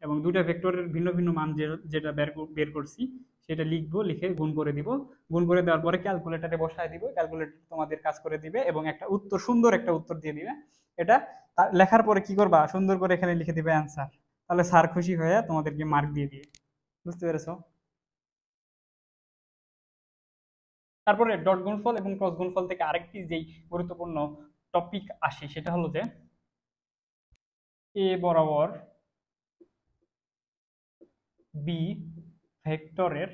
এবং দুইটা ভেক্টরের ভিন্ন ভিন্ন মান যেটা বের করছি সেটা লিখবো, লিখে গুণ করে দিব, গুণ করে দেওয়ার পরে ক্যালকুলেটরে বসায় দিব, ক্যালকুলেটর তোমাদের কাজ করে দিবে এবং একটা উত্তর, সুন্দর একটা উত্তর দিয়ে দিবে। এটা লেখার পরে কি করবা, সুন্দর করে এখানে লিখে দিবে অ্যান্সার, তাহলে স্যার খুশি হয়ে তোমাদেরকে মার্ক দিয়ে দিবে। বুঝতে পেরেছো? তারপরে ডট গুণফল এবং ক্রস গুণফল থেকে আরেকটি যেই গুরুত্বপূর্ণ টপিক আসে সেটা হলো যে এ বরাবর বি ভেক্টরের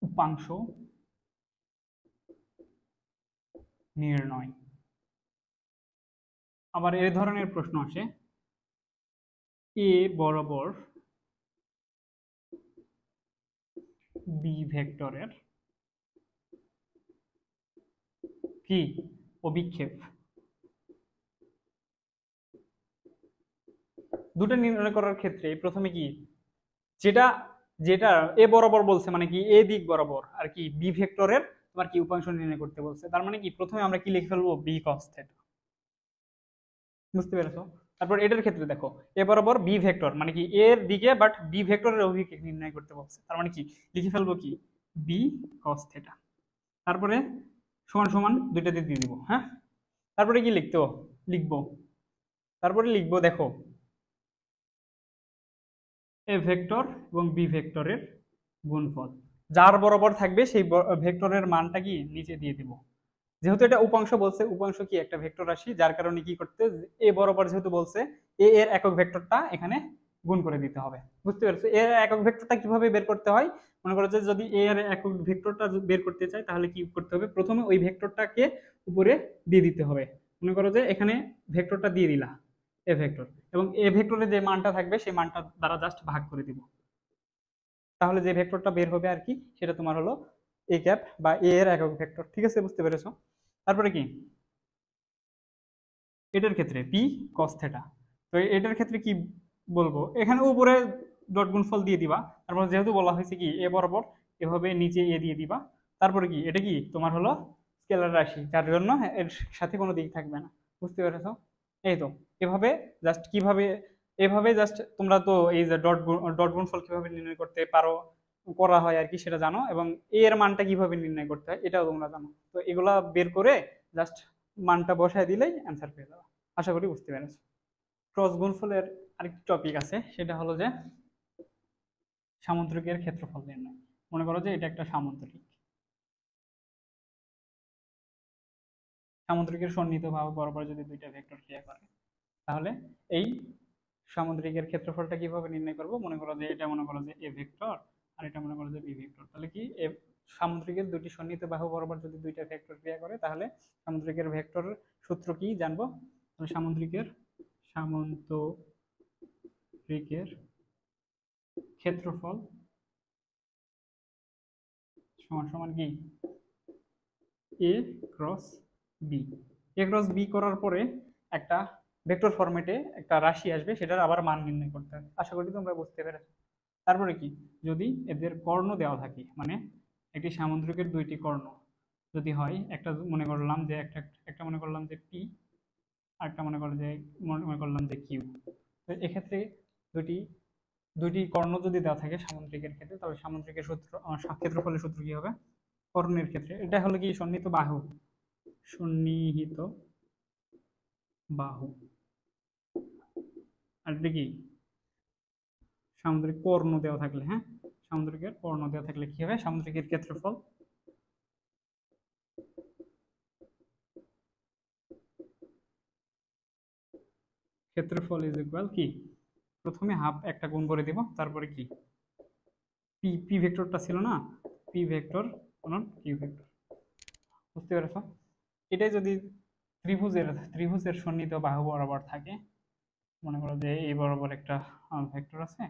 উপাংশ নির্ণয়। আবার এই ধরনের প্রশ্ন আসে এ বরাবর বি ভেক্টরের কি অভিক্ষেপ। দুটো নির্ণয় করার ক্ষেত্রে প্রথমে কি যেটা যেটা এ বরাবর বলছে মানে কি এ দিক বরাবর আর কি বি ভেক্টরের তোমার কি উপাংশ নির্ণয় করতে বলছে, তার মানে কি প্রথমে আমরা কি লিখে ফেলবো বি কস থিটা। বুঝতে পেরেছো? তারপর এটার ক্ষেত্রে দেখো এ বরাবর বি ভেক্টর মানে কি এর দিকে বাট বি ভেক্টরের অভিক্ষেপ নির্ণয় করতে বলছে, তার মানে কি লিখে ফেলবো কি বি কস থিটা, তারপরে সমান সমান দুইটা দিয়ে দিব। হ্যাঁ, তারপরে কি লিখবো, তারপরে দেখো এ ভেক্টর এবং বি ভেক্টরের গুণফল, যার বরাবর থাকবে সেই ভেক্টরের মানটা কি নিচে দিয়ে দিব। যেহেতু এটা উপাংশ বলছে, উপাংশ কি একটা ভেক্টর রাশি, যার কারণে কি করতে, এ বরাবর যেহেতু বলছে, এ এর একক ভেক্টরটা এখানে গুণ করে দিতে হবে। বুঝতে পেরেছো? এর একক ভেক্টরটা কিভাবে বের করতে হয়? মনে করো যে যদি এ এর একক ভেক্টরটা বের করতে চাই, তাহলে কি করতে হবে? প্রথমে ওই ভেক্টরটাকে উপরে দিয়ে দিতে হবে। মনে করো যে এখানে ভেক্টরটা দিয়ে দিলা, এ ভেক্টর, এবং এ ভেক্টরে যে মানটা থাকবে সেই মানটা দ্বারা জাস্ট ভাগ করে দিব। তাহলে যে ভেক্টরটা বের হবে আর কি, সেটা তোমার হলো এ ক্যাপ বা এ এর একক ভেক্টর। ঠিক আছে, বুঝতে পেরেছো? তারপরে কি, এটার ক্ষেত্রে পি কস থেটা। তো এটার ক্ষেত্রে কি বলবো, এখানে উপরে ডট গুণফল দিয়ে দিবা। তারপর যেহেতু বলা হয়েছে কি এ বরাবর, এভাবে নিচে এ দিয়ে দিবা। তারপরে কি, এটা কি তোমার হলো স্কেলার রাশি, যার জন্য এর সাথে কোনো দিক থাকবে না। বুঝতে পেরেছো? এই তো, এভাবে জাস্ট কিভাবে, এভাবে জাস্ট তোমরা তো এই যে ডট গুণফল কিভাবে নির্ণয় করতে পারো, করা হয় আর কি, সেটা জানো, এবং এ এর মানটা কিভাবে নির্ণয় করতে হয় এটাও তোমরা জানো। তো এগুলা বের করে জাস্ট মানটা বসায় দিলেই অ্যান্সার পেয়ে যাবে। আশা করি বুঝতে পেরেছো। ক্রস গুণফলের আরেকটি টপিক আছে, সেটা হলো যে সামুদ্রিকের ক্ষেত্রফল নির্ণয়। মনে করো যে এটা একটা সামুদ্রিক, সামুদ্রিকের সন্নিহিত ভাবে বরাবর যদি দুইটা ভেক্টর ক্রিয়া করে, তাহলে এই সামুদ্রিকের ক্ষেত্রফলটা কিভাবে নির্ণয় করব? মনে করো যে এটা, মনে করো যে এ ভেক্টর, আর এটা মনে করো যে বি ভেক্টর। তাহলে কি, সামুদ্রিকের দুটি সন্নিহিত বাহু বরাবর যদি দুইটা ভেক্টর ক্রিয়া করে, তাহলে সামুদ্রিকের ভেক্টর সূত্র কি জানবো? তাহলে সামুদ্রিকের ক্ষেত্রফল সমান সমান কি, এ ক্রস বি। এ ক্রস বি করার পরে একটা ভেক্টর ফরম্যাটে একটা রাশি আসবে, সেটার আবার মান নির্ণয় করতে হবে। আশা করি তোমরা বুঝতে পেরেছো। তারপরে কি, যদি এদের কর্ণ দেওয়া থাকে, মানে একটি সামুদ্রিকের দুইটি কর্ণ যদি হয়, একটা মনে করলাম যে একটা একটা মনে করলাম যে পি, আর একটা মনে করলাম যে কিউ। তো এক্ষেত্রে দুইটি দুইটি কর্ণ যদি দেওয়া থাকে সামুদ্রিকের ক্ষেত্রে, তাহলে সামুদ্রিকের সূত্র, ক্ষেত্রফলের সূত্র কি হবে? কর্ণের ক্ষেত্রে এটা হলো কি, সন্নিহিত বাহু, সন্নিহিত বাহু। আর এটা কি, সামুদ্রিক কর্ণ দেওয়া থাকলে, হ্যাঁ, সামুদ্রিকের কর্ণ দেওয়া থাকলে কি হবে? সামুদ্রিকের ক্ষেত্রফল, ক্ষেত্রফল ইজ ইকুয়াল কি, প্রথমে হাফ একটা গুণ করে দিব, তারপরে কি, পি, পি ভেক্টরটা ছিল না, পি ভেক্টর গুণন কিউ ভেক্টর। বুঝতে পেরেছো? এটাই যদি ত্রিভুজের সন্নিহিত বাহু বরাবর থাকে, মনে করো যে এই বরাবর একটা ভেক্টর আছে,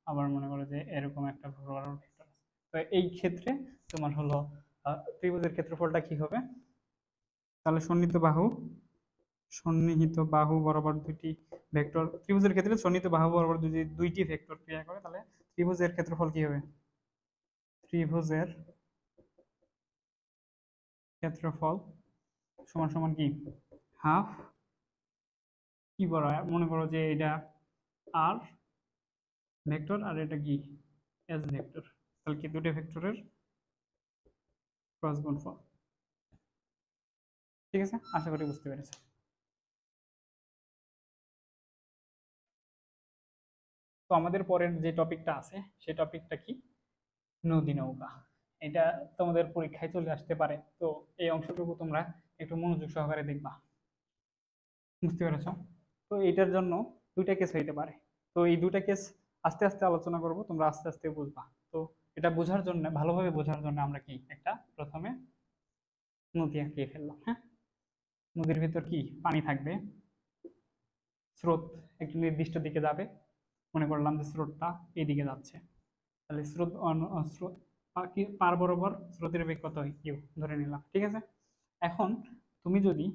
আবার মনে করো যে এরকম একটা বরাবর ভেক্টর আছে। তো এই ক্ষেত্রে তোমার হলো ত্রিভুজের ক্ষেত্রফলটা কি হবে? তাহলে সন্নিহিত বাহু বরাবর দুইটি ভেক্টর, ত্রিভুজের ক্ষেত্রে সন্নিহিত বাহু বরাবর যদি দুইটি ভেক্টর ক্রিয়া করে, তাহলে ত্রিভুজের ক্ষেত্রফল কি হবে? ত্রিভুজের ক্ষেত্রফল সমান সমান কি, হাফ, কি বলা হয়, মনে করো যে এটা আর ভেক্টর, আর এটা কি, এস ভেক্টর। তাহলে কি, দুটো ভেক্টরের ক্রস গুণফল। ঠিক আছে, আশা করি বুঝতে পেরেছো। তো আমাদের পরের যে টপিকটা আছে, সেই টপিকটা কি, নদী নৌকা। এটা তোমাদের পরীক্ষায় চলে আসতে পারে, তো এই অংশটুকু তোমরা একটু মনোযোগ সহকারে দেখবা। বুঝতে পেরেছো? তো এটার জন্য দুইটা কেস হইতে পারে। তো এই দুইটা কেস আস্তে আস্তে আলোচনা করব, তোমরা আস্তে আস্তে বুঝবা। তো এটা বোঝার জন্য, ভালোভাবে বোঝার জন্য আমরা কি একটা প্রথমে নদী আঁকিয়ে ফেললাম, হ্যাঁ। নদীর ভিতর কি পানি থাকবে, স্রোত একটি নির্দিষ্ট দিকে যাবে, মনে করলাম যে স্রোতটা এইদিকে যাচ্ছে, তাহলে স্রোত পার বরাবর স্রোতের বেগ কত হয়, কিউ ধরে নিলাম। ঠিক আছে, এখন তুমি যদি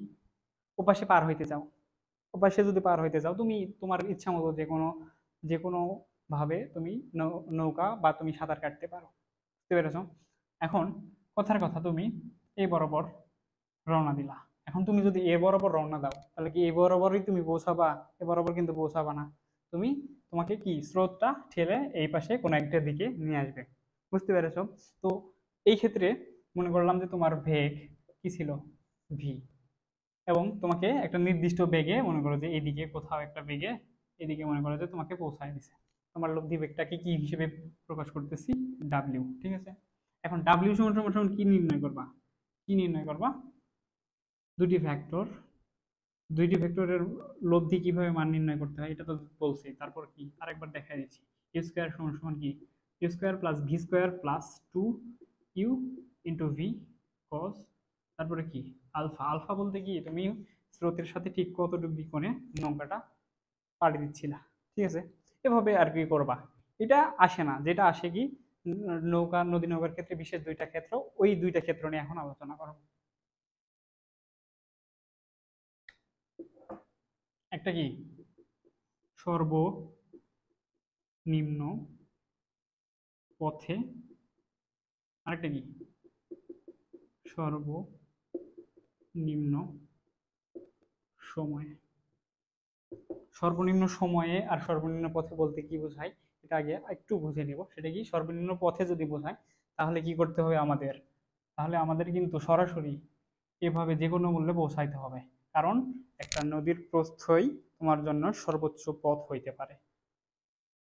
ওপাশে পার হইতে চাও, ওপাশে যদি পার হইতে চাও, তুমি তোমার ইচ্ছা মতো যে কোনো ভাবে তুমি নৌকা বা তুমি সাঁতার কাটতে পারো। বুঝতে পেরেছো? এখন কথার কথা, তুমি এই বরাবর রওনা দিলা। এখন তুমি যদি এ বরাবর রওনা দাও, তাহলে কি এ বরাবরই তুমি পৌঁছাবা? এ বরাবর কিন্তু পৌঁছাবা না। তুমি, তোমাকে কি স্রোতটা ঠেলে এই পাশে কোনো একটা দিকে নিয়ে আসবে। বুঝতে পেরেছো? তো এই ক্ষেত্রে মনে করলাম যে তোমার বেগ কি ছিল, ভি, এবং তোমাকে একটা নির্দিষ্ট বেগে, মনে করো যে এইদিকে কোথাও একটা বেগে, এদিকে মনে করো যে তোমাকে পৌঁছায় দিছে। তোমার লব্ধি বেগটাকে কি হিসেবে প্রকাশ করতেছি, ডাব্লিউ। ঠিক আছে, এখন ডাব্লিউ সমান সমান সমান কি নির্ণয় করবা, কি নির্ণয় করবা, দুটি ভেক্টর, দুইটি ভেক্টরের লব্ধি কিভাবে মান নির্ণয় করতে হয় এটা তো বলছি। তারপর কি আরেকবার দেখা দিচ্ছি, ইউ স্কোয়ার সমান সমান কি, u square plus v square plus 2 u into v cos, তারপরে কি আলফা। আলফা বলতে কি তুমি স্রোতের সাথে ঠিক কত ডিগ্রি কোণে নৌকাটা পাড়ি দিচ্ছিলা। ঠিক আছে, এভাবে আর কি করবা। এটা আসে না, যেটা আসে কি নৌকা, নদী নৌকার ক্ষেত্রে বিশেষ দুইটা ক্ষেত্র, ওই দুইটা ক্ষেত্র নিয়ে এখন আলোচনা করব। একটা কি সর্বনিম্ন পথে, আরেকটা কি সর্বনিম্ন সময়ে। সর্বনিম্ন সময়ে আর সর্বনিম্ন পথে বলতে কি বোঝায় এটা আগে একটু বুঝে নিব। সেটা কি, সর্বনিম্ন পথে যদি বোঝায় তাহলে কি করতে হবে আমাদের, তাহলে আমাদের কিন্তু সরাসরি এভাবে যে কোনো মূল্যে পৌঁছাইতে হবে, কারণ একটা নদীর প্রস্থই তোমার জন্য সর্বোচ্চ পথ হইতে পারে।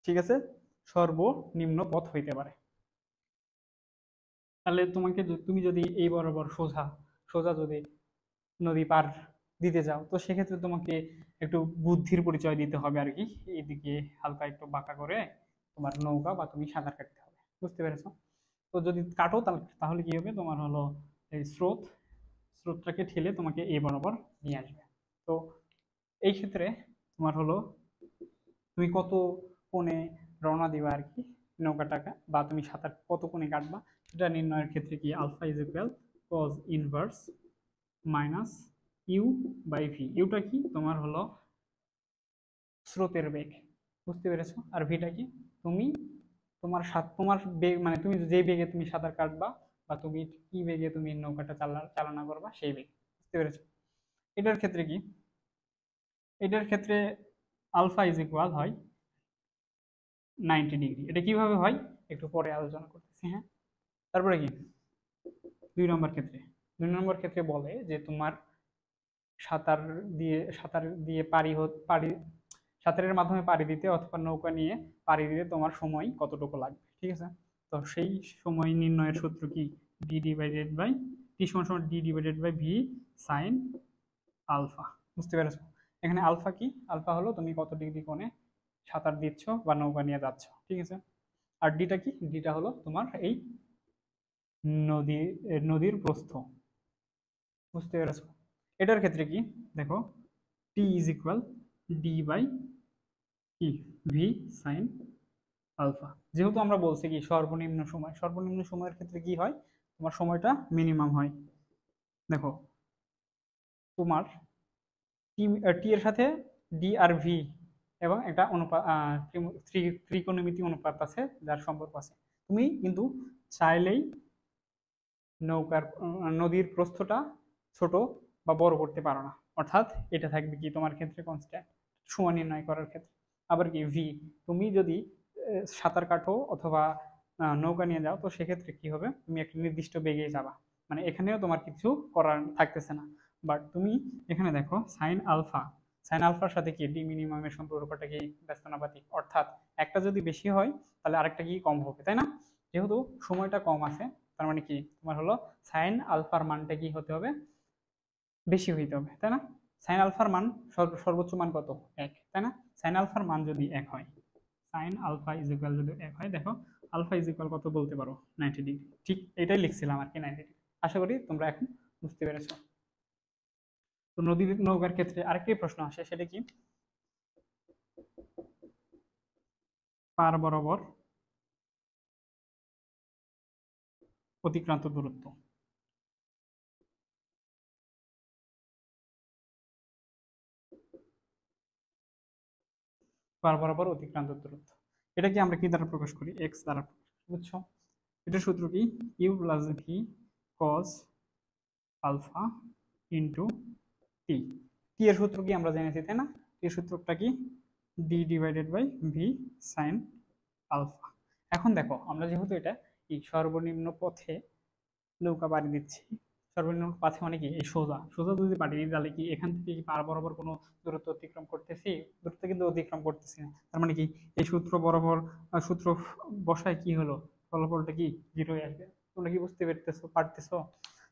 ঠিক আছে, সর্বনিম্ন পথ হইতে পারে। তাহলে তোমাকে তুমি যদি এই বরাবর সোজা সোজা যদি নদী পার দিতে যাও, তো সেক্ষেত্রে তোমাকে একটু বুদ্ধির পরিচয় দিতে হবে আর কি। এইদিকে হালকা একটু বাঁকা করে তোমার নৌকা বা তুমি সাঁতার কাটতে হবে, বুঝতে পেরেছো? তো যদি কাটো তাহলে কি হবে, তোমার হলো এই স্রোতটাকে ঠেলে তোমাকে এই বরাবর নিয়ে আসবে। তো এই ক্ষেত্রে তোমার হলো তুমি কত কোণে রওনা দিবা আর কি নৌকাটাকে, বা তুমি সাঁতার কত কোণে কাটবা, সেটা নির্ণয়ের ক্ষেত্রে কি alpha is equal cos inverse minus U by V. ইউটা কি তোমার হলো স্রোতের বেগ, বুঝতে পেরেছো? আর ভিটা কি তুমি তোমার বেগ, মানে তুমি যে বেগে তুমি সাঁতার কাটবা বা তুমি কি বেগে তুমি নৌকাটা চালনা করবা সেই বেগ, বুঝতে পেরেছো? এটার ক্ষেত্রে কি, এটার ক্ষেত্রে আলফা ইজ ইকুয়াল হয় 90 ডিগ্রি। এটা কিভাবে হয় একটু পরে আলোচনা করতেছি, হ্যাঁ। তারপরে কি 2 নম্বর ক্ষেত্রে বলে যে তোমার সাঁতার দিয়ে পাড়ি সাঁতারের মাধ্যমে পাড়ি দিতে অথবা নৌকা নিয়ে পাড়ি দিতে তোমার সময় কতটুকু লাগবে। ঠিক আছে, তো সেই সময় নির্ণয়ের সূত্র কি, টি সমান সমান D divided by V sine alpha, বুঝতে পেরেছো? এখানে আলফা কি, আলফা হলো তুমি কত ডিগ্রি কোণে সাঁতার দিচ্ছ বা নৌকা নিয়ে যাচ্ছ। ঠিক আছে, আর ডিটা কি, ডিটা হলো তোমার এই নদী নদীর প্রস্থ, বুঝতে পেরেছো? এটার ক্ষেত্রে কি দেখো, টি ইজ ইকুয়াল ডি বাই কি ভি সাইন আলফা। যেহেতু আমরা বলছি কি সর্বনিম্ন সময়ের ক্ষেত্রে কি হয়, তোমার সময়টা মিনিমাম হয়। দেখো তোমার টি এর সাথে ডি আর ভি এবং একটা অনুপাত, ত্রিকোণমিতি অনুপাত আছে যার সম্পর্ক আছে। তুমি কিন্তু চাইলেই নদীর প্রস্থটা ছোট বা বড় করতে পারো না, অর্থাৎ এটা থাকবে কি তোমার ক্ষেত্রে কনস্ট্যান্ট সময় নির্ণয় করার ক্ষেত্রে। আবার কি ভি, তুমি যদি সাঁতার কাটো অথবা নৌকা নিয়ে যাও, তো সেক্ষেত্রে কি হবে, তুমি একটা নির্দিষ্ট বেগে যাবা, মানে এখানেও তোমার কিছু করার থাকতেছে না। বাট তুমি এখানে দেখো সাইন আলফার সাথে কি ডি মিনিমামের সম্পর্কটা কি ব্যস্তানুপাতিক, অর্থাৎ একটা যদি বেশি হয় তাহলে আরেকটা কি কম হবে, তাই না? যেহেতু সময়টা কম আছে, তার মানে কি তোমার হলো সাইন আলফার মানটা কি হতে হবে, বেশি হইতে হবে, তাই না? সাইন আলফার মান সর্বোচ্চ মান কত, 1, তাই না? সাইন আলফার মান যদি 1 হয়, সাইন আলফা ইজ ইকুয়াল যদি 1 হয়, দেখো আলফা ইজ ইকুয়াল কত বলতে পারো, 90 ডিগ্রি। ঠিক এটাই লিখছিলাম আর কি, 90 ডিগ্রি। আশা করি তোমরা এখন বুঝতে পেরেছো। তো নদীর নৌকার ক্ষেত্রে আরেকটি প্রশ্ন আসে, সেটা কি পার বরাবর অতিক্রান্ত দূরত্ব। পার বরাবর অতিক্রান্ত দূরত্ব, এটা কি আমরা কি দ্বারা প্রকাশ করি, এক্স দ্বারা প্রকাশ করি, বুঝছো? এটার সূত্র কি, u plus v cos alpha into t. T এর সূত্র কি আমরা জেনেছি, তাই না? টি এর সূত্রটা কি, D divided by V sine alpha. এখন দেখো আমরা যেহেতু এটা এই সর্বনিম্ন পথে নৌকা পাড়ি দিচ্ছি, সর্বনিম্ন পাথে মানে কি এই সোজা সোজা যদি পাঠিয়ে দিই তাহলে কি এখান থেকে কি পার বরাবর কোনো দূরত্ব অতিক্রম করতেছি? দূরত্ব কিন্তু অতিক্রম করতেছি না, তার মানে কি এই সূত্র বরাবর সূত্র বসায় কি হলো, ফলাফলটা কি জিরোই আসবে। তোমরা কি বুঝতে পারতেছো?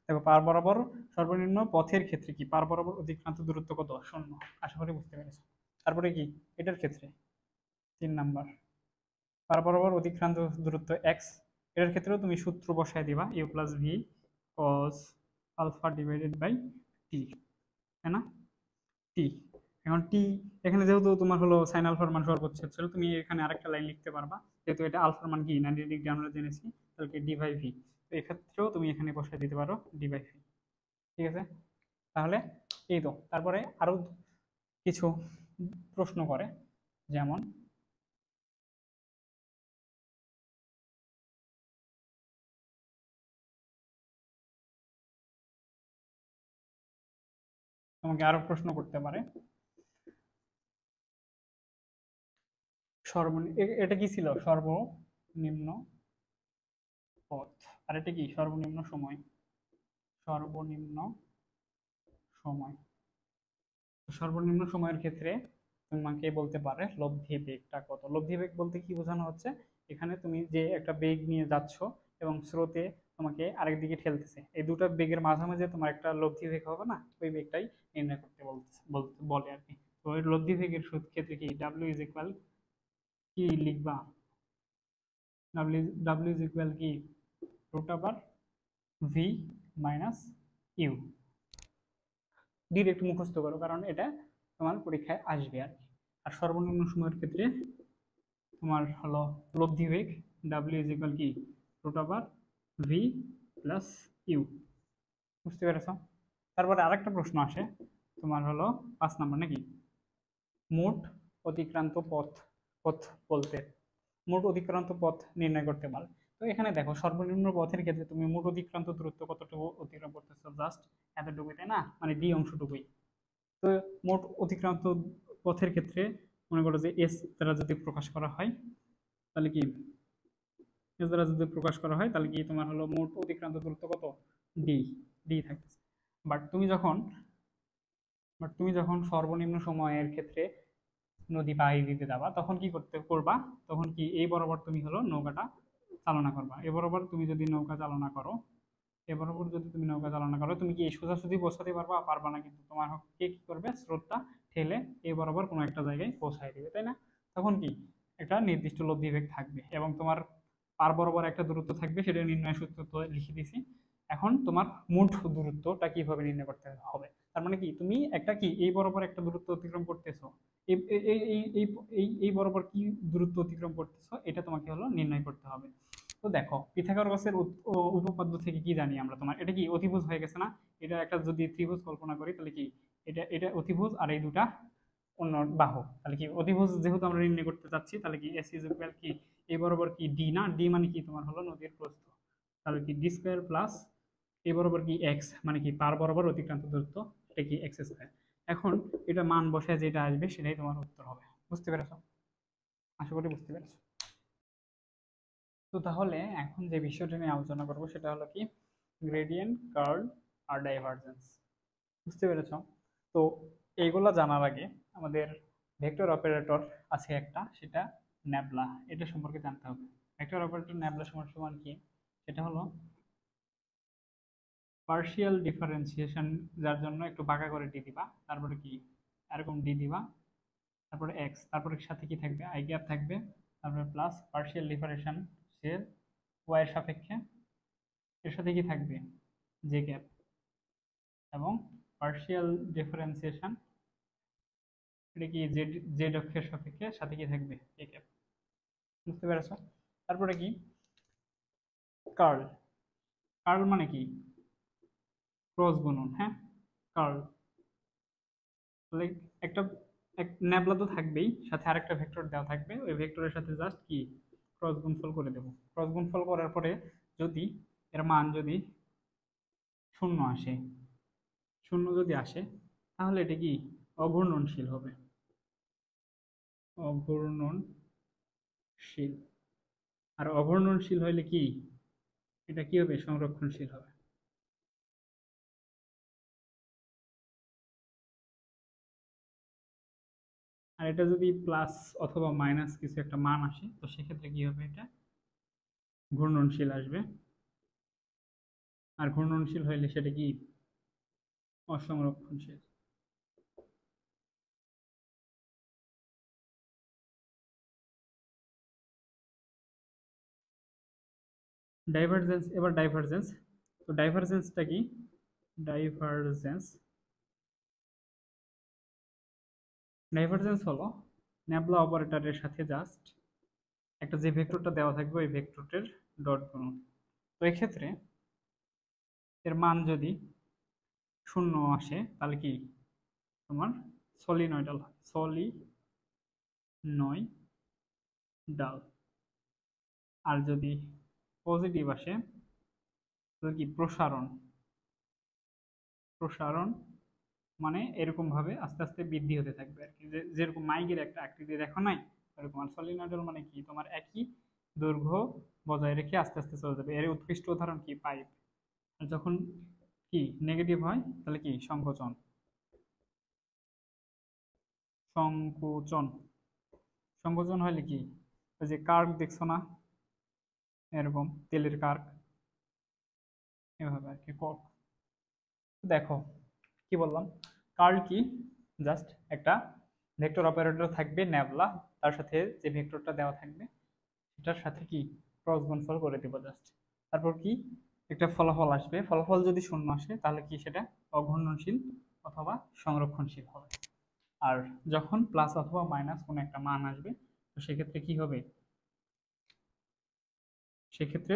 দেখো পার বরাবর সর্বনিম্ন পথের ক্ষেত্রে কি পার বরাবর অতিক্রান্ত দূরত্ব কত? শূন্য। আশা করি বুঝতে পেরেছো। তারপরে কি এটার ক্ষেত্রে 3 নাম্বার, পার বরাবর অতিক্রান্ত দূরত্ব এক্স, এটার ক্ষেত্রেও তুমি সূত্র বসায় দিবা u plus v cos alpha divided by t, তাই না? টি, এখন টি এখানে যেহেতু তোমার হলো সাইন আলফার মান সর্বোচ্চ ছিল, তুমি এখানে আরেকটা লাইন লিখতে পারবা, যেহেতু এটা আলফার মান কি 90 ডিগ্রি আমরা জেনেছি, তাহলে কি ডি বাই ভি, তো এক্ষেত্রেও তুমি এখানে বসায় দিতে পারো ডি বাই ভি। ঠিক আছে, তাহলে এই তো তারপরে আরো কিছু প্রশ্ন করে, যেমন তোমাকে আরো প্রশ্ন করতে পারে এটা কি ছিল? সর্বনিম্ন পথ। আর এটা কি? সর্বনিম্ন সময়। সর্বনিম্ন সময়। সর্বনিম্ন সময়ের ক্ষেত্রে তোমাকে বলতে পারে লব্ধি বেগটা কত। লব্ধি বেগ বলতে কি বোঝানো হচ্ছে, এখানে তুমি যে একটা বেগ নিয়ে যাচ্ছ এবং স্রোতে তোমাকে আরেক দিকে ঠেলতেছে, এই দুটো বেগের মাঝামাঝি তোমার একটা লব্ধি বেগ হবে না, ওই বেগটাই নির্ণয় করতে বলে আর কি। তো ওই লব্ধি বেগের ক্ষেত্রে কি ডাব্লিউ ইজ ইকুয়াল কি লিখবা? ডাব্লিউ ইজ ইকুয়াল কি root over V minus U. Direct মুখস্থ করো, কারণ এটা তোমার পরীক্ষায় আসবে আর কি। আর সর্বনিম্ন সময়ের ক্ষেত্রে তোমার হলো লব্ধি বেগ ডাব্লিউ ইজ ইকুয়াল কি root over V plus U. বুঝতে পেরেছো? তারপরে আরেকটা প্রশ্ন আসে তোমার হলো 5 নাম্বার নাকি, মোট অতিক্রান্ত পথ। পথ বলতে মোট অতিক্রান্ত পথ নির্ণয় করতে পারে। তো এখানে দেখো সর্বনিম্ন পথের ক্ষেত্রে তুমি মোট অতিক্রান্ত দূরত্ব কতটুকু অতিক্রম করতেছো? জাস্ট এতটুকুই, তাই না? মানে ডি অংশটুকুই। তো মোট অতিক্রান্ত পথের ক্ষেত্রে মনে করো যে এস দ্বারা যদি প্রকাশ করা হয় তাহলে কি, এস দ্বারা যদি প্রকাশ করা হয় তাহলে কি তোমার হলো মোট অতিক্রান্ত দূরত্ব কত? ডি। ডি থাকতেছে। বাট তুমি যখন বাট তুমি যখন সর্বনিম্ন সময়ের ক্ষেত্রে নদী পাড়ি দিতে যাবা তখন কি করবা? তখন কি এই বরাবর তুমি হলো নৌকাটা চালনা করবা। এ বরাবর তুমি যদি নৌকা চালনা করো, এ বরাবর যদি তুমি নৌকা চালনা করো, তুমি কি এই সোজাসুজি পৌঁছাতে পারবা না, কিন্তু তোমার কে কি করবে, স্রোতটা ঠেলে এই বরাবর কোনো একটা জায়গায় পৌঁছায় দিবে, তাই না? তখন কি একটা নির্দিষ্ট লব্ধি বেগ থাকবে এবং তোমার পার বরাবর একটা দূরত্ব থাকবে, সেটা নির্ণয় সূত্র তো লিখে দিছি। এখন তোমার মোট দূরত্বটা কিভাবে নির্ণয় করতে হবে? তার মানে কি তুমি একটা কি এই বরাবর একটা দূরত্ব অতিক্রম করতেছো, এই এই এই এই এই এই বরাবর কি দূরত্ব অতিক্রম করতেছো, এটা তোমাকে হলো নির্ণয় করতে হবে। তো দেখো পিথাগোরাসের উপপাদ্য থেকে কি জানি আমরা, তোমার এটা কি অতিভুজ হয়ে গেছে না? এটা একটা যদি ত্রিভুজ কল্পনা করি তাহলে কি এটা এটা অতিভুজ আর এই দুটা অন্য বাহু, তাহলে কি অতিভুজ যেহেতু আমরা নির্ণয় করতে চাচ্ছি, তাহলে কি এস ইজ ইকুয়াল কি এই বরাবর কি ডি না? ডি মানে কি তোমার হলো নদীর প্রস্থ, তাহলে কি ডি স্কোয়ার প্লাস এই বরাবর কি এক্স মানে কি পার বরাবর অতিক্রান্ত দূরত্ব, এটা কি এক্স স্কোয়ার। এখন এটা মান বসায় যেটা আসবে সেটাই তোমার উত্তর হবে। বুঝতে পেরেছো? আশা করি বুঝতে পেরেছো। তো তাহলে এখন যে বিষয়টা নিয়ে আলোচনা করব সেটা হলো কি গ্রেডিয়েন্ট, কার্ল আর ডাইভারজেন্স। বুঝতে পেরেছো? তো এইগুলা জানার আগে আমাদের ভেক্টর অপারেটর আছে একটা, সেটা ন্যাবলা, এটা সম্পর্কে জানতে হবে। ভেক্টর অপারেটর ন্যাবলা সমান সমান কি? সেটা হলো পার্শিয়াল ডিফারেন্সিয়েশন, যার জন্য একটু বাঁকা করে ডি দিবা, তারপরে কি এরকম ডি দিবা, তারপরে এক্স, তারপরে সাথে কি থাকবে আই গ্যাপ থাকবে, তারপরে প্লাস পার্শিয়াল ডিফারেন্সিয়েশন সে ওয়াই এর সাপেক্ষে, এর সাথে কি থাকবে জে গ্যাপ, এবং পার্শিয়াল ডিফারেন্সিয়েশন এটা কি জেড জেড অক্ষের সাপেক্ষে, সাথে কি থাকবে এ গ্যাপ। বুঝতে পেরেছো? তারপরে কি কার্ল। কার্ল মানে কি ক্রস গুণন, হ্যাঁ কার্ল। তাহলে একটা ন্যাবলা তো থাকবেই, সাথে আরেকটা ভেক্টর দেওয়া থাকবে, ওই ভেক্টরের সাথে জাস্ট কি ক্রস গুণফল করে দেবো। ক্রস গুণফল করার পরে যদি এর মান যদি শূন্য আসে, শূন্য যদি আসে তাহলে এটা কি অঘূর্ণনশীল হবে। অঘূর্ণনশীল। আর অঘূর্ণনশীল হইলে কি এটা কি হবে? সংরক্ষণশীল হবে। আর এটা যদি প্লাস অথবা মাইনাস কিছু একটা মান আসে, তো সেক্ষেত্রে কি হবে, এটা ঘূর্ণনশীল আসবে। আর ঘূর্ণনশীল হইলে সেটা কি অসংরক্ষণশীল। ডাইভারজেন্স, এবার ডাইভারজেন্স। তো ডাইভারজেন্সটা কি? ডাইভারজেন্স ডাইভারজেন্স হলো ন্যাবলা অপারেটরের সাথে জাস্ট একটা যে ভেক্টরটা দেওয়া থাকবে ওই ভেক্টরের ডট গুণন। তো এক্ষেত্রে এর মান যদি শূন্য আসে তাহলে কি তোমার সলিনয়েডাল হয়, সলিনয়ডাল। আর যদি পজিটিভ আসে তাহলে কি প্রসারণ। প্রসারণ মানে এরকম ভাবে আস্তে আস্তে বৃদ্ধি হতে থাকবে আর কি, যেরকম মাইকের একটা আকৃতি দেখো নাই এরকম। আর সলিনয়েডাল মানে কি, তোমার একই দৈর্ঘ্য বজায় রেখে আস্তে আস্তে চলে যাবে। এর উৎকৃষ্ট উদাহরণ কি, পাইপ। আর যখন কি নেগেটিভ হয় তাহলে কি সংকোচন। সংকোচন সংকোচন হলে কি, ওই যে কার্ক দেখছো না, এরকম তেলের কার্ক, এভাবে আর কি কর্ক। দেখো কি বললাম, কার্ল কি, জাস্ট একটা ভেক্টর অপারেটর থাকবে ন্যাবলা, তার সাথে যে ভেক্টরটা দেওয়া থাকবে সেটার সাথে কি ক্রস গুণফল করে দেবো জাস্ট। তারপর কি একটা ফলাফল আসবে, ফলাফল যদি শূন্য আসে তাহলে কি সেটা অঘূর্ণনশীল অথবা সংরক্ষণশীল হবে। আর যখন প্লাস অথবা মাইনাস কোনো একটা মান আসবে, তো সেক্ষেত্রে কি হবে, সেক্ষেত্রে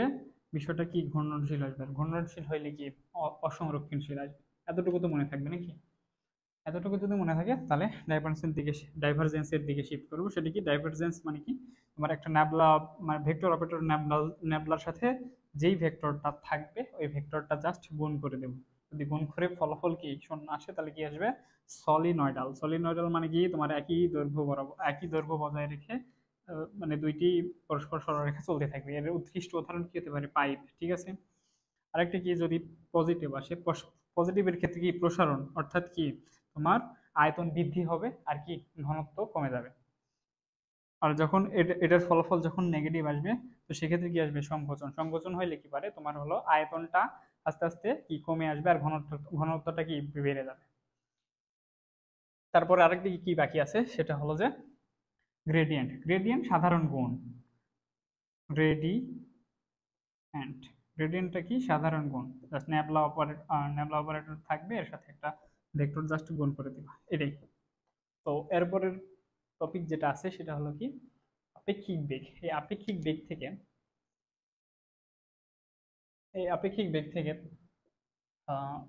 বিষয়টা কি ঘূর্ণনশীল আসবে। আর ঘূর্ণনশীল হইলে কি অসংরক্ষণশীল আসবে। এতটুকু তো মনে থাকবে নাকি? এতটুকু যদি মনে থাকে তাহলে ডাইভারজেন্সের দিকে শিফট করবো। সেটা কি, ডাইভারজেন্স মানে কি, তোমার একটা ন্যাবলা মানে ভেক্টর অপারেটর ন্যাবলার সাথে যেই ভেক্টরটা থাকবে ওই ভেক্টরটা জাস্ট গুণ করে দেবো। যদি গুণ করে ফলাফল কি শূন্য আসে তাহলে কি আসবে, সলিনয়েডাল। সলিনয়েডাল মানে কি, তোমার একই দৈর্ঘ্য বরাবর একই দৈর্ঘ্য বজায় রেখে মানে দুইটি পরস্পর সরলরেখা চলতে থাকবে। এর উৎকৃষ্ট উদাহরণ কি হতে পারে, পাইপ। ঠিক আছে। আরেকটা কি, যদি পজিটিভ আসে, পজিটিভের ক্ষেত্রে কি প্রসারণ, অর্থাৎ কি তোমার আয়তন বৃদ্ধি হবে আর কি ঘনত্ব কমে যাবে। আর যখন এটার ফলাফল যখন নেগেটিভ আসবে, তো সেক্ষেত্রে কি আসবে, সংকোচন। সংকোচন হইলে কি পারে, তোমার হলো আয়তনটা আস্তে আস্তে কি কমে আসবে আর ঘনত্বটা কি বেড়ে যাবে। তারপরে আরেকটি কি বাকি আছে, সেটা হলো যে গ্রেডিয়েন্ট। গ্রেডিয়েন্ট সাধারণ গুণ। গ্রেডিয়েন্ট গ্রেডিয়েন্টটা কি, সাধারণ গুণ। জাস্ট ন্যাবলা অপারেটর থাকবে, এর সাথে একটা ভেক্টর জাস্ট গুণ করে দিবা, এটাই। তো এরপরের টপিক যেটা আছে সেটা হলো কি আপেক্ষিক বেগ। এই আপেক্ষিক বেগ থেকে আহ,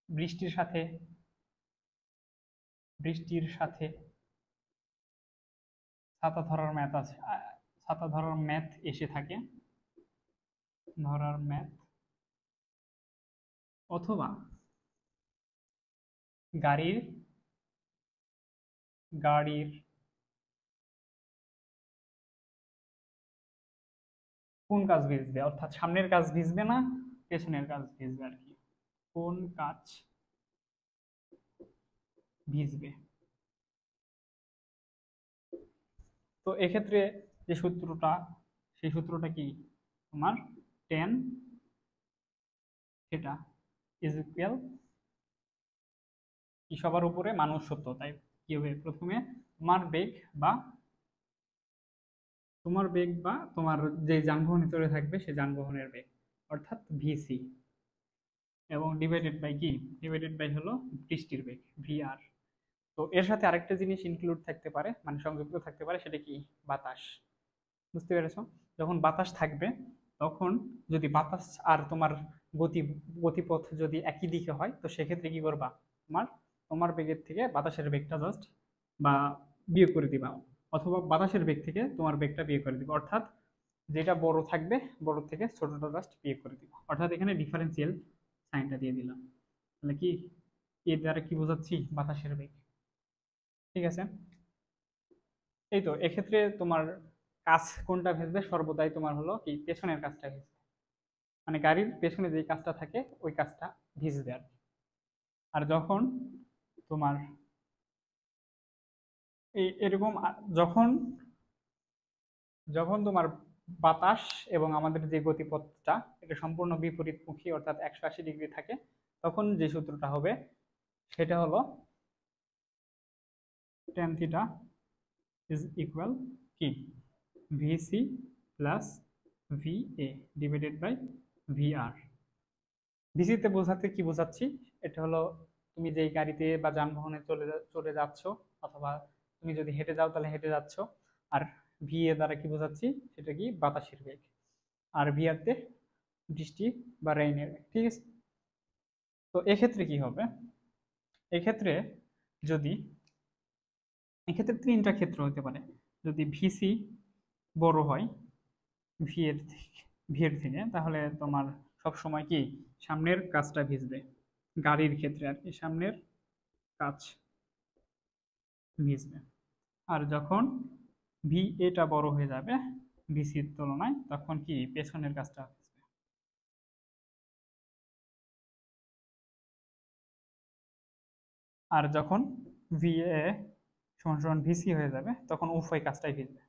বৃষ্টির সাথে বৃষ্টির সাথে ছাতা ধরার ম্যাথ আছে, ছাতা ধরার ম্যাথ এসে থাকে, ধরার ম্যাথ, অথবা গাড়ির গাড়ির কোন কাজ ভিজবে, অর্থাৎ সামনের কাজ ভিজবে না পেছনের কাজ ভিজবে আর কি, কোন কাজ ভিজবে। তো এক্ষেত্রে যে সূত্রটা, সেই সূত্রটা কি তোমার টেন থিটা ইজ ইকুয়াল কি, সবার উপরে মানুষ সত্য। তাই কি হবে, প্রথমে তোমার বেগ বা তোমার যে যানবাহনে চলে থাকবে সে যানবাহনের বেগ, অর্থাৎ ভিসি, এবং ডিভাইডেড বাই হলো বৃষ্টির বেগ, ভিআর। তো এর সাথে আরেকটা জিনিস ইনক্লুড থাকতে পারে, মানে সংযুক্ত থাকতে পারে, সেটা কি বাতাস। বুঝতে পেরেছো? যখন বাতাস থাকবে তখন যদি বাতাস আর তোমার গতি গতিপথ যদি একই দিকে হয়, তো সেক্ষেত্রে কি করবা, তোমার তোমার বেগের থেকে বাতাসের বেগটা জাস্ট বা বিয়োগ করে দিবা, অথবা বাতাসের বেগ থেকে তোমার বেগটা বিয়োগ করে দিবা। অর্থাৎ যেটা বড় থাকবে বড় থেকে ছোটটা জাস্ট বিয়োগ করে দিবা। অর্থাৎ এখানে ডিফারেন্সিয়াল সাইনটা দিয়ে দিলাম। তাহলে কি এর দ্বারা কি বোঝাচ্ছি, বাতাসের বেগ। ঠিক আছে। এই তো এক্ষেত্রে তোমার কাজ কোনটা ভেসবে, সর্বদাই তোমার হলো কি পেছনের কাজটা ভেসবে, মানে গাড়ির পেছনে যে কাজটা থাকে ওই কাজটা ভিজবে আর কি। আর যখন তোমার এরকম যখন যখন তোমার বাতাস এবং আমাদের যে গতিপথটা এটা সম্পূর্ণ বিপরীতমুখী অর্থাৎ 180 ডিগ্রি থাকে, তখন যে সূত্রটা হবে সেটা হলো tan থিটা ইজ ইকুয়াল কি VC plus VA divided by VR. ভিসিতে বোঝাতে কি বোঝাচ্ছি, এটা হলো তুমি যেই গাড়িতে বা যানবাহনে চলে যাচ্ছ, অথবা তুমি যদি হেঁটে যাও তাহলে হেঁটে যাচ্ছ। আর ভিএ দ্বারা কি বোঝাচ্ছি, সেটা কি বাতাসের বেগ। আর ভিআরতে বৃষ্টি বা রেইনের বেগ। ঠিক আছে, তো এক্ষেত্রে কি হবে, এক্ষেত্রে যদি এক্ষেত্রে তিনটা ক্ষেত্র হতে পারে। যদি ভিসি বড় হয় ভি এর থেকে তাহলে তোমার সব সময় কি সামনের কাজটা ভিজবে, গাড়ির ক্ষেত্রে আর কি সামনের কাজ ভিজবে। আর যখন ভি এটা বড় হয়ে যাবে ভিসির তুলনায়, তখন কি পেছনের কাজটা ভিজবে। আর যখন ভি এ সমান সমান ভিসি হয়ে যাবে তখন উভয় কাজটাই ভিজবে।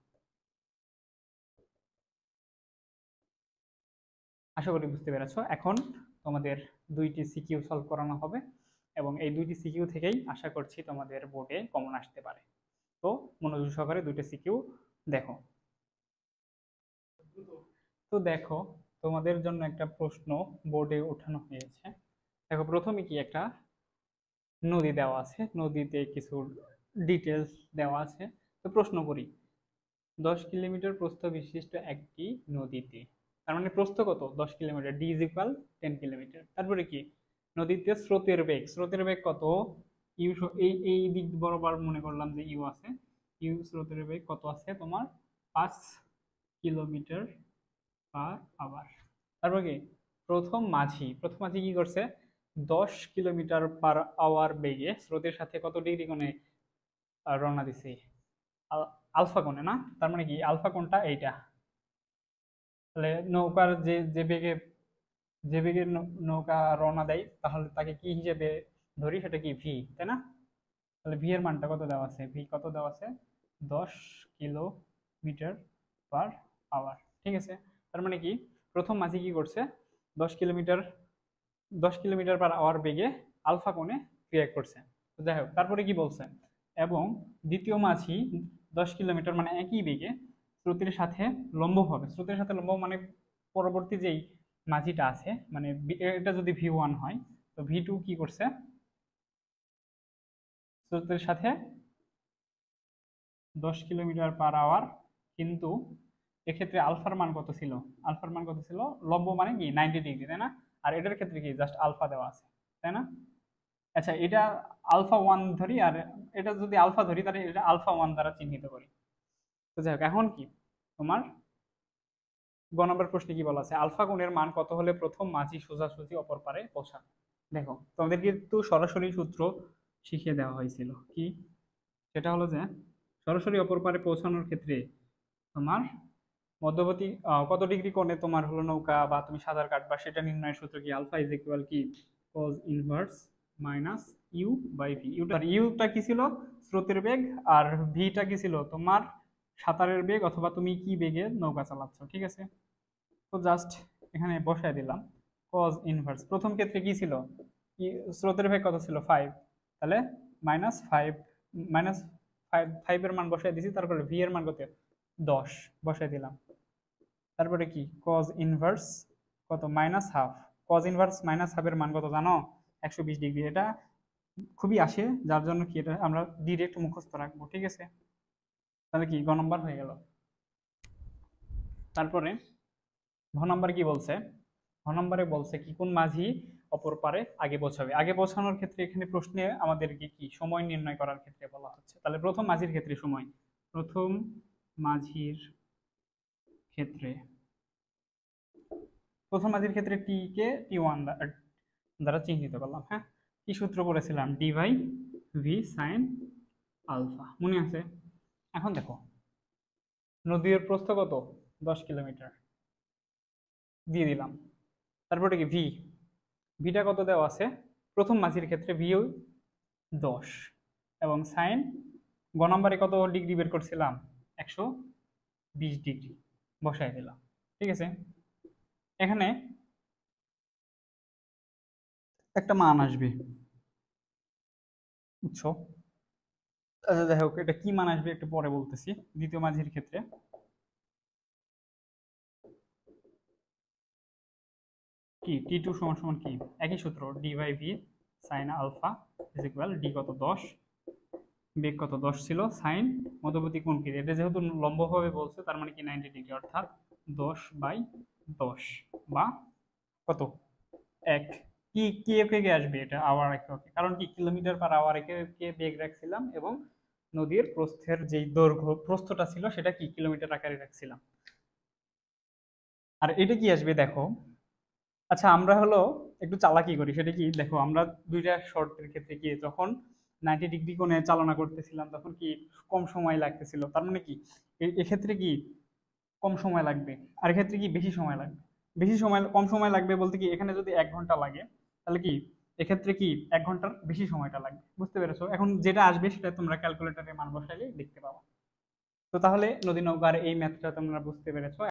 আশা করি বুঝতে পেরেছো। এখন তোমাদের দুইটি সিকিউ সলভ করানো হবে এবং এই দুইটি সিকিউ থেকেই আশা করছি তোমাদের বোর্ডে কমন আসতে পারে। তো মনোযোগ সহকারে দুইটা সিকিউ দেখো। তো দেখো, তোমাদের জন্য একটা প্রশ্ন বোর্ডে ওঠানো হয়েছে। দেখো, প্রথমে কি একটা নদী দেওয়া আছে, নদীতে কিছু ডিটেলস দেওয়া আছে। তো প্রশ্ন করি, 10 কিলোমিটার প্রস্থ বিশিষ্ট একটি নদীতে, তার মানে প্রস্থ কত, 10 kilometre, D is equal 10 kilometre. তারপরে কি নদীতে স্রোতের বেগ, স্রোতের বেগ কত, ইউ, এই এই দিক বরাবর মনে করলাম যে ইউ আছে, ইউ স্রোতের বেগ কত আছে তোমার 5 কিলোমিটার পার আওয়ার। তারপর কি প্রথম মাঝি কি করছে, 10 কিলোমিটার পার আওয়ার বেগে স্রোতের সাথে কত ডিগ্রি কোণে রওনা দিছে, আলফা কোণে না। তার মানে কি আলফা কোণটা এইটা। তাহলে নৌকার যে বেগে নৌকা রওনা দেয়, তাহলে তাকে কি হিসেবে ধরি, সেটা কি ভি, তাই না। তাহলে ভি এর মানটা কত দেওয়া আছে, ভি কত দেওয়া আছে 10 কিলোমিটার পার আওয়ার। ঠিক আছে, তার মানে কি প্রথম মাঝি কি করছে, 10 কিলোমিটার 10 কিলোমিটার পার আওয়ার বেগে আলফা কোণে ক্রিয়া করছে। তো যাই হোক, তারপরে কি বলছে, এবং দ্বিতীয় মাঝি 10 কিলোমিটার মানে একই বেগে স্রোতের সাথে লম্বভাবে, স্রোতের সাথে লম্ব মানে পরবর্তী যেই মাঝিটা আছে, মানে এটা যদি ভি 1 হয়, তো ভি 2 কি করছে, স্রোতের সাথে 10 কিলোমিটার পার আওয়ার, কিন্তু এক্ষেত্রে আলফার মান কত ছিল, আলফার মান কত ছিল, লম্ব মানে কি 90 ডিগ্রি, তাই না। আর এটার ক্ষেত্রে কি জাস্ট আলফা দেওয়া আছে, তাই না। আচ্ছা, এটা আলফা 1 ধরি, আর এটা যদি আলফা ধরি তাহলে এটা আলফা 1 দ্বারা চিহ্নিত করি। তো যাই হোক, এখন কি তোমার গ নম্বর প্রশ্নে কি বলা আছে, আলফা কোণের মান কত হলে প্রথম মাঝি সোজাসুজি অপর পারে পৌঁছাবে। দেখো, তোমাদের কিন্তু সরাসরি সূত্র শিখিয়ে দেওয়া হয়েছিল, কি সেটা হলো যে সরাসরি অপর পারে পৌঁছানোর ক্ষেত্রে তোমার মধ্যবর্তী কত ডিগ্রি কোণে তোমার হলো নৌকা বা তুমি সাঁতার কাটবা, সেটা নির্ণয়ের সূত্র কি আলফা ইজ ইকুয়াল কি cos inverse minus U by V. ইউটা কি ছিল, স্রোতের বেগ, আর ভিটা কি ছিল তোমার সাঁতারের বেগ, অথবা তুমি কি বেগে নৌকা চালাচ্ছ। ঠিক আছে, তো জাস্ট এখানে বসায় দিলাম cos ইনভার্স। প্রথম ক্ষেত্রে কি ছিল, স্রোতের বেগ কত ছিল 5, তাহলে -5, -5 এর মান বসায় দিছি, তারপরে ভি এর মান কত 10 বসায় দিলাম। তারপরে কি cos ইনভার্স কত -হাফ, cos ইনভার্স -হাফ এর মান কত জানো, 120 ডিগ্রি। এটা খুবই আসে, যার জন্য কি এটা আমরা ডিরেক্ট মুখস্থ রাখবো। ঠিক আছে, তাহলে কি গ নম্বর হয়ে গেল। তারপরে ঘ নম্বর কি বলছে, ঘ নম্বরে বলছে কি কোন মাঝি অপর পারে আগে পৌঁছাবে। আগে পৌঁছানোর ক্ষেত্রে এখানে প্রশ্নে আমাদেরকে কি সময় নির্ণয় করার ক্ষেত্রে বলা হচ্ছে। তাহলে প্রথম মাঝির ক্ষেত্রে সময়, প্রথম মাঝির ক্ষেত্রে টি কে টি1 দ্বারা চিহ্নিত করলাম। হ্যাঁ, কি সূত্র করেছিলাম, D by V sine alpha, মনে আছে। এখন দেখো, নদীর প্রস্থ কত 10 কিলোমিটার দিয়ে দিলাম, তারপরে কি ভিটা কত দেওয়া আছে, প্রথম মাঝির ক্ষেত্রে ভিও 10 এবং সাইন গ নাম্বারে কত ডিগ্রি বের করছিলাম? 120 ডিগ্রি বসাই দিলাম। ঠিক আছে, এখানে একটা মান আসবে, বুঝছো? আচ্ছা যাই হোক, এটা কি মান আসবে একটু পরে বলতেছি। দ্বিতীয় মাঝের ক্ষেত্রে কি T2 সমান সমান কি? একই সূত্র, d/v sine alpha is equal D কত 10, বেগ কত 10 ছিল, সাইন মধ্যবর্তী কোণ কি, এটা যেহেতু লম্বভাবে বলছে তার মানে কি 90 ডিগ্রি, অর্থাৎ 10/10 বা কত 1। কি কি এককে আসবে এটা? আওয়ার এককে, কারণ কি কিলোমিটার পার আওয়ার এককে বেগ রাখছিলাম এবং নদীর প্রস্থের যেই দৈর্ঘ্য প্রস্থটা ছিল সেটা কি কিলোমিটার আকারে রাখছিলাম। আর এটা কি আসবে দেখো। আচ্ছা আমরা হলো একটু চালাকি করি, সেটা কি দেখো, আমরা দুইটা শর্তের ক্ষেত্রে কি যখন 90 ডিগ্রি কোণে চালনা করতেছিলাম তখন কি কম সময় লাগতেছিল, তার মানে কি এক্ষেত্রে কি কম সময় লাগবে, আর এক্ষেত্রে কি বেশি সময় লাগবে। বেশি সময়, কম সময় লাগবে বলতে কি এখানে যদি 1 ঘন্টা লাগে তাহলে কি এক্ষেত্রে কি 1 ঘন্টার বেশি সময়টা লাগবে। বুঝতে পেরেছো? এখন যেটা আসবে সেটা তোমরা ক্যালকুলেটরে মান বসাইলে দেখতে পাবো। তো তাহলে নদী নৌকার এই ম্যাথটা তোমরা বুঝতে পেরেছো।